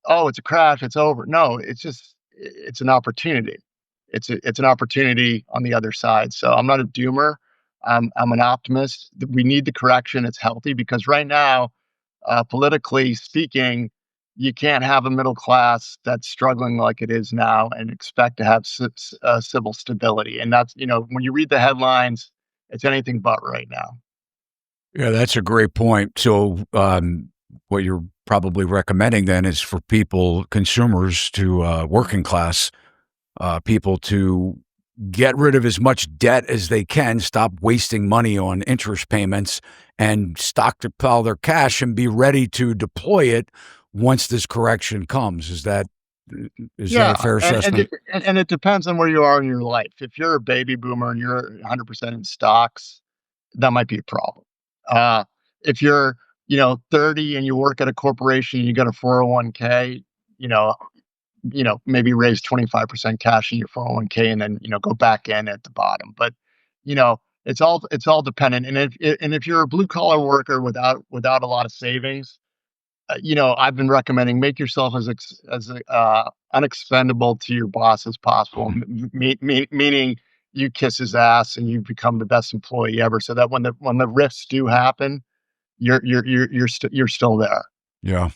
oh, it's a crash, it's over. No, it's an opportunity. It's an opportunity on the other side. So I'm not a doomer. I'm an optimist. We need the correction. It's healthy because right now, politically speaking, you can't have a middle class that's struggling like it is now and expect to have civil stability. And that's, when you read the headlines, it's anything but right now. Yeah, that's a great point. So, what you're probably recommending then is for people, consumers, to working class people, to get rid of as much debt as they can, stop wasting money on interest payments, and stockpile their cash and be ready to deploy it once this correction comes. Is that a Yeah, fair assessment? and it depends on where you are in your life. If you're a baby boomer and you're 100% in stocks, that might be a problem. Uh, if you're, 30 and you work at a corporation and you got a 401k, you know, maybe raise 25% cash in your 401k and then, go back in at the bottom. But, it's all dependent. And if you're a blue collar worker without a lot of savings, I've been recommending make yourself as unexpendable to your boss as possible. Meaning you kiss his ass and you become the best employee ever, so that when the rifts do happen, you're still there. Yeah.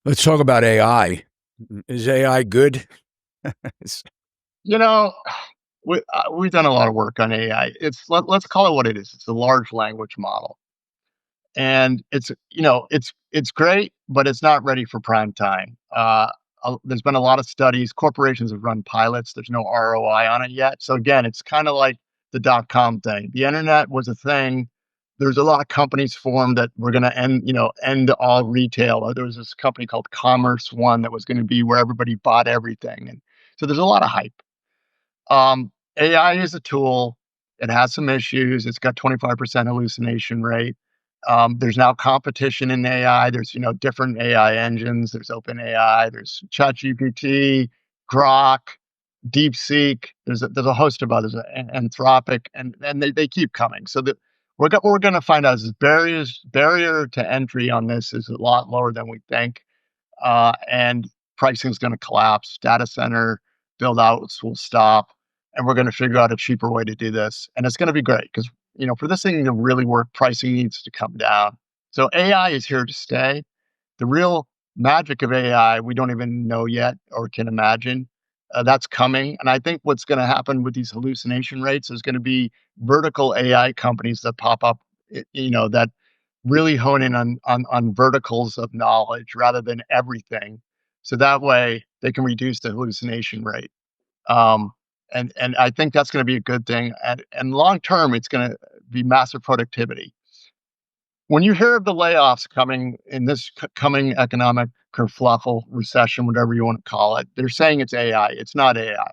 Let's talk about AI. Is AI good? It's- You know, we've done a lot of work on AI. Let's call it what it is. It's a large language model. And it's great, but it's not ready for prime time. There's been a lot of studies. Corporations have run pilots. There's no ROI on it yet. So again, it's kind of like the dot-com thing. The internet was a thing. There's a lot of companies formed that were going to end all retail. There was this company called Commerce One that was going to be where everybody bought everything, and so there's a lot of hype. AI is a tool. It has some issues. It's got 25% hallucination rate. There's now competition in AI. There's different AI engines. There's OpenAI. There's ChatGPT, Grok, DeepSeek. There's a host of others, Anthropic, and they keep coming. So what we're going to find out is barrier to entry on this is a lot lower than we think, and pricing is going to collapse. Data center build outs will stop, and we're going to figure out a cheaper way to do this, and it's going to be great because for this thing to really work, pricing needs to come down. So AI is here to stay. The real magic of AI, we don't even know yet or can imagine. That's coming. And I think what's going to happen with these hallucination rates is going to be vertical AI companies that pop up, that really hone in on verticals of knowledge rather than everything. so that way they can reduce the hallucination rate. Um, and I think that's going to be a good thing. And long term, it's going to be massive productivity. When you hear of the layoffs coming in this coming economic kerfluffle, recession, whatever you want to call it, they're saying it's AI. It's not AI.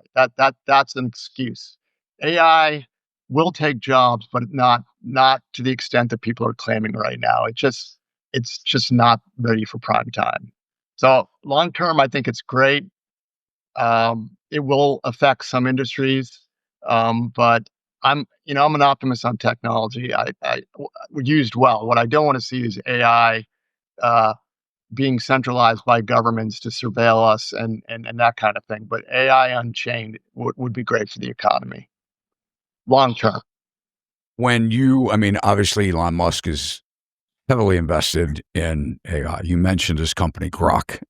That's an excuse. AI will take jobs, but not to the extent that people are claiming right now. It's just not ready for prime time. So long term, I think it's great. It will affect some industries, but I'm an optimist on technology. Used well. What I don't want to see is AI uh, being centralized by governments to surveil us and that kind of thing. But AI unchained would be great for the economy long term. I mean, obviously Elon Musk is heavily invested in AI. You mentioned his company Grok.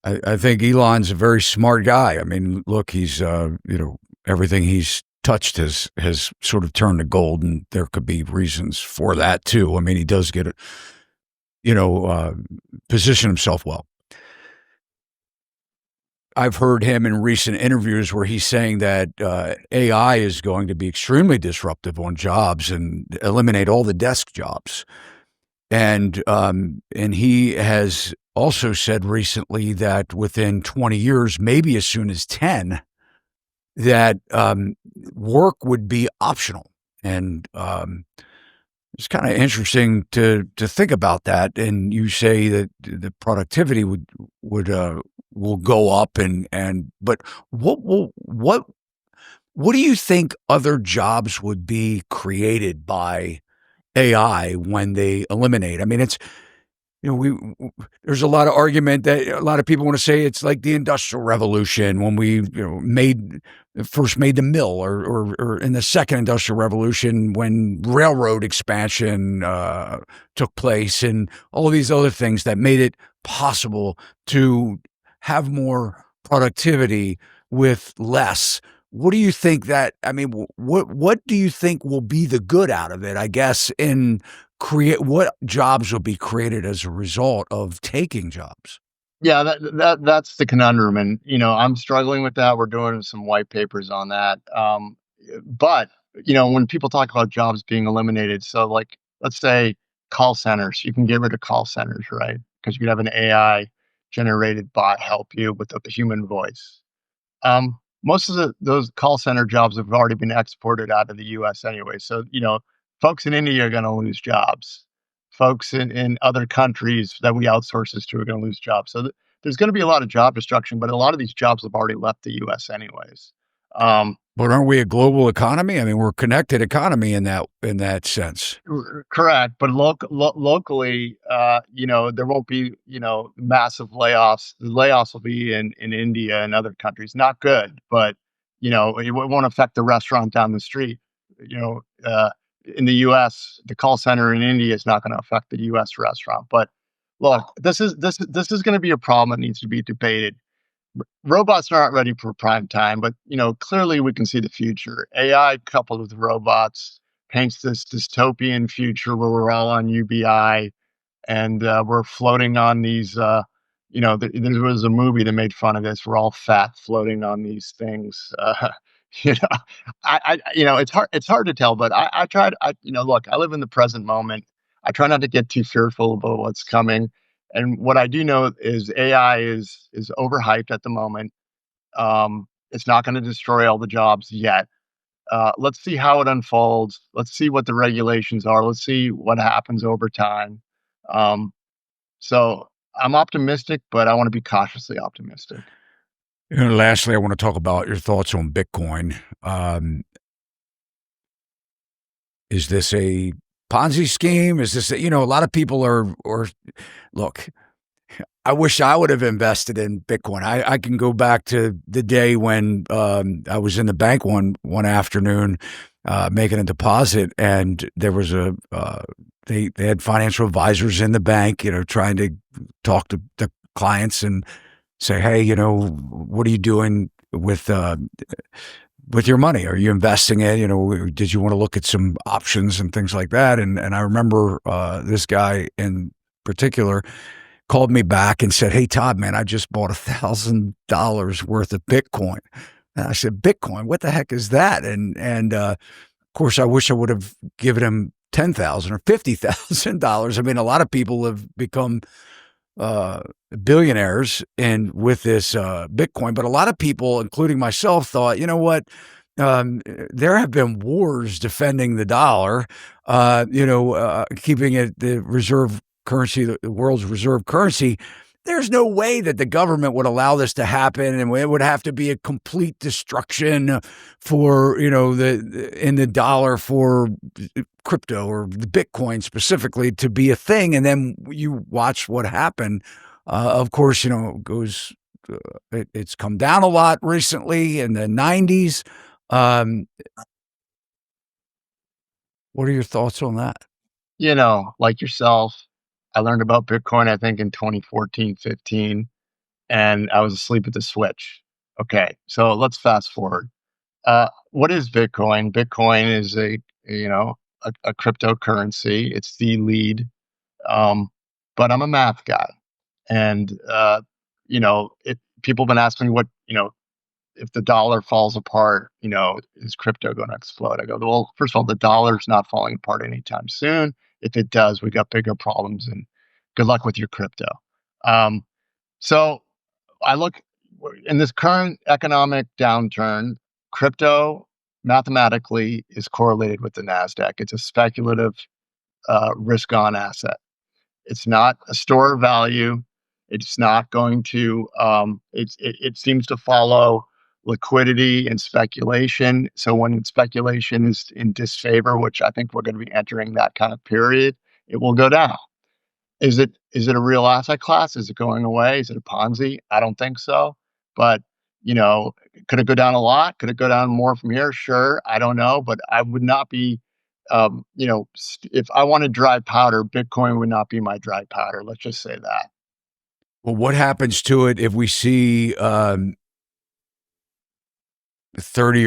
I think Elon's a very smart guy. I mean, look, he's everything he's touched has sort of turned to gold, and there could be reasons for that too. I mean, he does get position himself well. I've heard him in recent interviews where he's saying that AI is going to be extremely disruptive on jobs and eliminate all the desk jobs. And he has also said recently that within 20 years, maybe as soon as 10, that work would be optional. And it's kind of interesting to think about that. And you say that the productivity will go up, but what do you think other jobs would be created by AI when they eliminate? I mean, it's there's a lot of argument that a lot of people want to say it's like the Industrial Revolution when we first made the mill, or in the second Industrial Revolution when railroad expansion took place, and all of these other things that made it possible to have more productivity with less. What do you think what do you think will be the good out of it, I guess, in what jobs will be created as a result of taking jobs? Yeah, that's the conundrum, and I'm struggling with that. We're doing some white papers on that. But when people talk about jobs being eliminated, so like let's say call centers, you can get rid of call centers, right? Because you could have an AI generated bot help you with the human voice. Most of those call center jobs have already been exported out of the U.S. anyway. So, folks in India are going to lose jobs. Folks in other countries that we outsource this to are going to lose jobs. So there's going to be a lot of job destruction, but a lot of these jobs have already left the U.S. anyways. But aren't we a global economy? I mean, we're a connected economy in that sense. Correct, but locally, there won't be massive layoffs. The layoffs will be in India and other countries. Not good, but it won't affect the restaurant down the street. You know, uh, in the U.S., the call center in India is not going to affect the U.S. restaurant. But look, this is going to be a problem that needs to be debated. Robots aren't ready for prime time, but clearly we can see the future. AI coupled with robots paints this dystopian future where we're all on UBI and we're floating on these. There was a movie that made fun of this. We're all fat floating on these things. You know, it's hard to tell, but I tried. Look, I live in the present moment. I try not to get too fearful about what's coming. And what I do know is AI is overhyped at the moment. It's not going to destroy all the jobs yet. Let's see how it unfolds. Let's see what the regulations are. Let's see what happens over time. Um, so I'm optimistic, but I want to be cautiously optimistic. Lastly, I want to talk about your thoughts on Bitcoin. Is this a Ponzi scheme? Is this a lot of people or look, I wish I would have invested in Bitcoin. I can go back to the day when I was in the bank one afternoon making a deposit, and there was they had financial advisors in the bank, trying to talk to the clients and say, hey, what are you doing with your money? Are you investing it? Did you want to look at some options and things like that? And I remember this guy in particular called me back and said, "Hey, Todd, man, I just bought $1,000 worth of Bitcoin." And I said, "Bitcoin? What the heck is that?" And of course, I wish I would have given him $10,000 or $50,000. I mean, a lot of people have become uh, billionaires and with this Bitcoin, but a lot of people, including myself, thought, you know what? There have been wars defending the dollar, keeping it the reserve currency, the world's reserve currency. There's no way that the government would allow this to happen, and it would have to be a complete destruction for in the dollar for crypto or the Bitcoin specifically to be a thing. And then you watch what happened. Of course, it goes. It's come down a lot recently in the 90s. Um, what are your thoughts on that? Like yourself, I learned about Bitcoin, I think, in 2014, 15, and I was asleep at the switch. Okay, so let's fast forward. What is Bitcoin? Bitcoin is a cryptocurrency. It's the lead. Um, but I'm a math guy, and people have been asking me if the dollar falls apart, is crypto going to explode? I go, well, first of all, the dollar's not falling apart anytime soon. If it does, we got bigger problems, and good luck with your crypto. Um, so I look in this current economic downturn, crypto mathematically is correlated with the NASDAQ. It's a speculative risk on asset. It's not a store of value. It's not going to. It seems to follow liquidity and speculation. So when speculation is in disfavor, which I think we're going to be entering that kind of period, it will go down. Is it a real asset class? Is it going away? Is it a Ponzi? I don't think so. But you know, could it go down a lot? Could it go down more from here? Sure. I don't know, but I would not be. If I wanted dry powder, Bitcoin would not be my dry powder. Let's just say that. Well, what happens to it if we see 30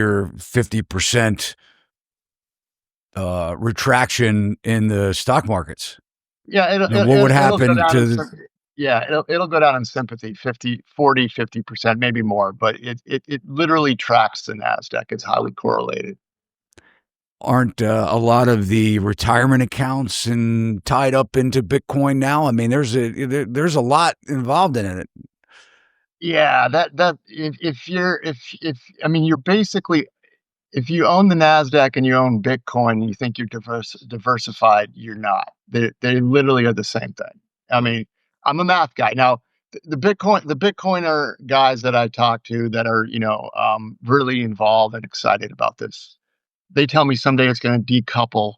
or 50% retraction in the stock markets? Yeah, What would it'll go happen down in to? sympathy. Yeah, it'll go down in sympathy, 50% maybe more, but it literally tracks the Nasdaq. It's highly correlated. Aren't a lot of the retirement accounts and tied up into Bitcoin now? I mean, there's a lot involved in it. Yeah, that if I mean you're basically, if you own the Nasdaq and you own Bitcoin and you think you're diversified, you're not. They literally are the same thing. I mean, I'm a math guy. Now, the Bitcoiner guys that I talk to that are really involved and excited about this, they tell me someday it's going to decouple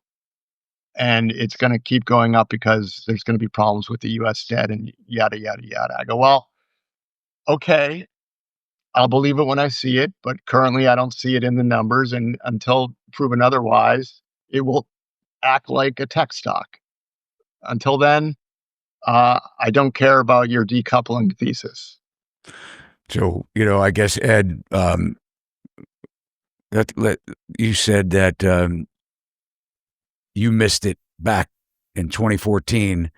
and it's going to keep going up because there's going to be problems with the U.S. debt and yada yada yada. I go, well, okay, I'll believe it when I see it, but currently I don't see it in the numbers. And until proven otherwise, it will act like a tech stock. Until then, I don't care about your decoupling thesis. So, I guess, Ed, you said that you missed it back in 2014.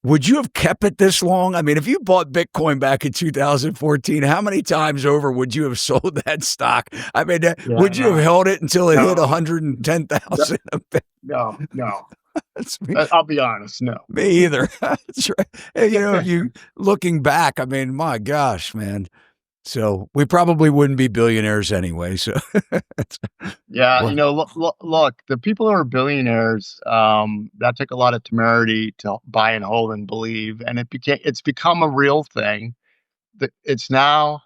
Would you have kept it this long? I mean, if you bought Bitcoin back in 2014, how many times over would you have sold that stock? I mean, Yeah, would you have held it until it hit no, 110,000? no. That's me. I'll be honest, no. Me either. That's right. And, if you looking back, I mean, my gosh, man. So we probably wouldn't be billionaires anyway. So Yeah, well, look, the people who are billionaires, that took a lot of temerity to buy and hold and believe, and it's become a real thing. It's now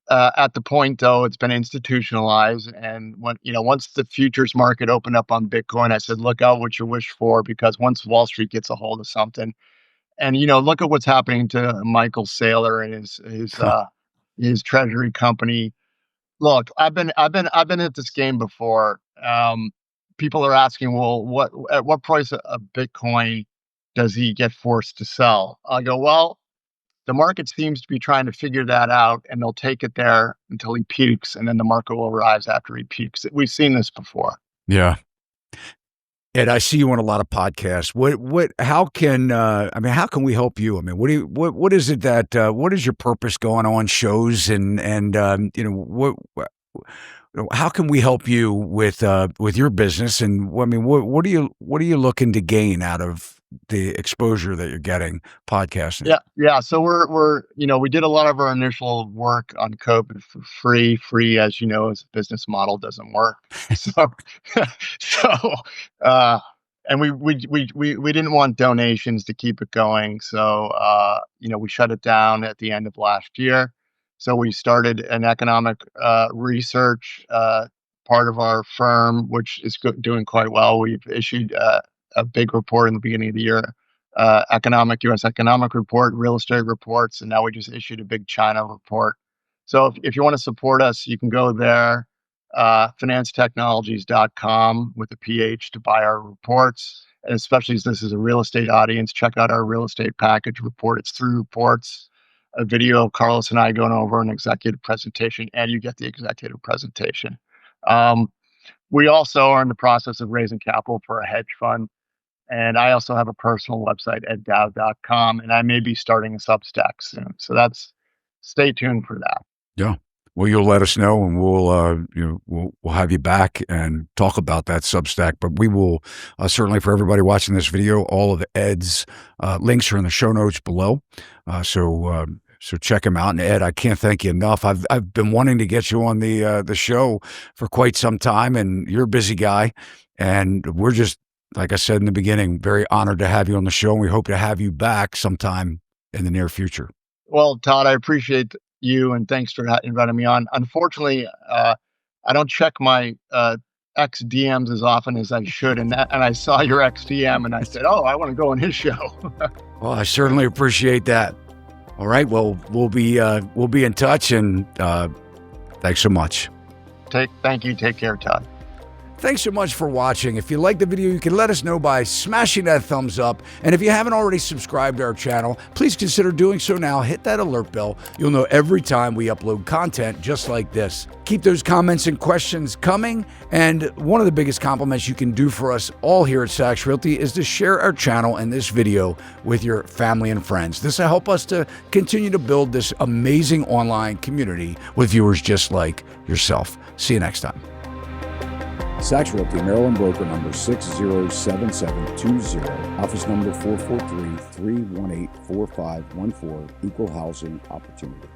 at the point, though, it's been institutionalized. And once the futures market opened up on Bitcoin, I said, look out what you wish for, because once Wall Street gets a hold of something, and look at what's happening to Michael Saylor and his treasury company. Look, I've been at this game before. People are asking, well, at what price of Bitcoin does he get forced to sell? I go, well, the market seems to be trying to figure that out, and they'll take it there until he peaks, and then the market will rise after he peaks. We've seen this before. yeah. Ed, I see you on a lot of podcasts. How can, how can we help you? I mean, what is it that, what is your purpose going on shows how can we help you with your business? And what are you looking to gain out of the exposure that you're getting podcasting? Yeah. So we're we did a lot of our initial work on COVID for free. Free, as you know, as a business model doesn't work. So so uh, and we didn't want donations to keep it going. So we shut it down at the end of last year. So we started an economic research part of our firm, which is doing quite well. We've issued a big report in the beginning of the year, U.S. economic report, real estate reports, and now we just issued a big China report. So if you want to support us, you can go there, financetechnologies.com with a PH to buy our reports. And especially as this is a real estate audience, check out our real estate package report. It's 3 reports, a video of Carlos and I going over an executive presentation, and you get the executive presentation. We also are in the process of raising capital for a hedge fund. And I also have a personal website at Dowd.com, and I may be starting a Substack soon. So stay tuned for that. Yeah. Well, you'll let us know, and we'll have you back and talk about that Substack. But we will certainly, for everybody watching this video, all of Ed's links are in the show notes below. So check him out. And Ed, I can't thank you enough. I've been wanting to get you on the show for quite some time, and you're a busy guy, and we're just, like I said in the beginning, very honored to have you on the show, and we hope to have you back sometime in the near future. Well, Todd, I appreciate you, and thanks for inviting me on. Unfortunately, I don't check my ex DMs as often as I should, and I saw your ex DM, and I said, "Oh, I want to go on his show." Well, I certainly appreciate that. All right, well, we'll be in touch, and thanks so much. Thank you. Take care, Todd. Thanks so much for watching. If you liked the video, you can let us know by smashing that thumbs up. And if you haven't already subscribed to our channel, please consider doing so now. Hit that alert bell. You'll know every time we upload content just like this. Keep those comments and questions coming. And one of the biggest compliments you can do for us all here at Sachs Realty is to share our channel and this video with your family and friends. This will help us to continue to build this amazing online community with viewers just like yourself. See you next time. Sachs Realty, Maryland broker number 607720, office number 443-318-4514, equal housing opportunity.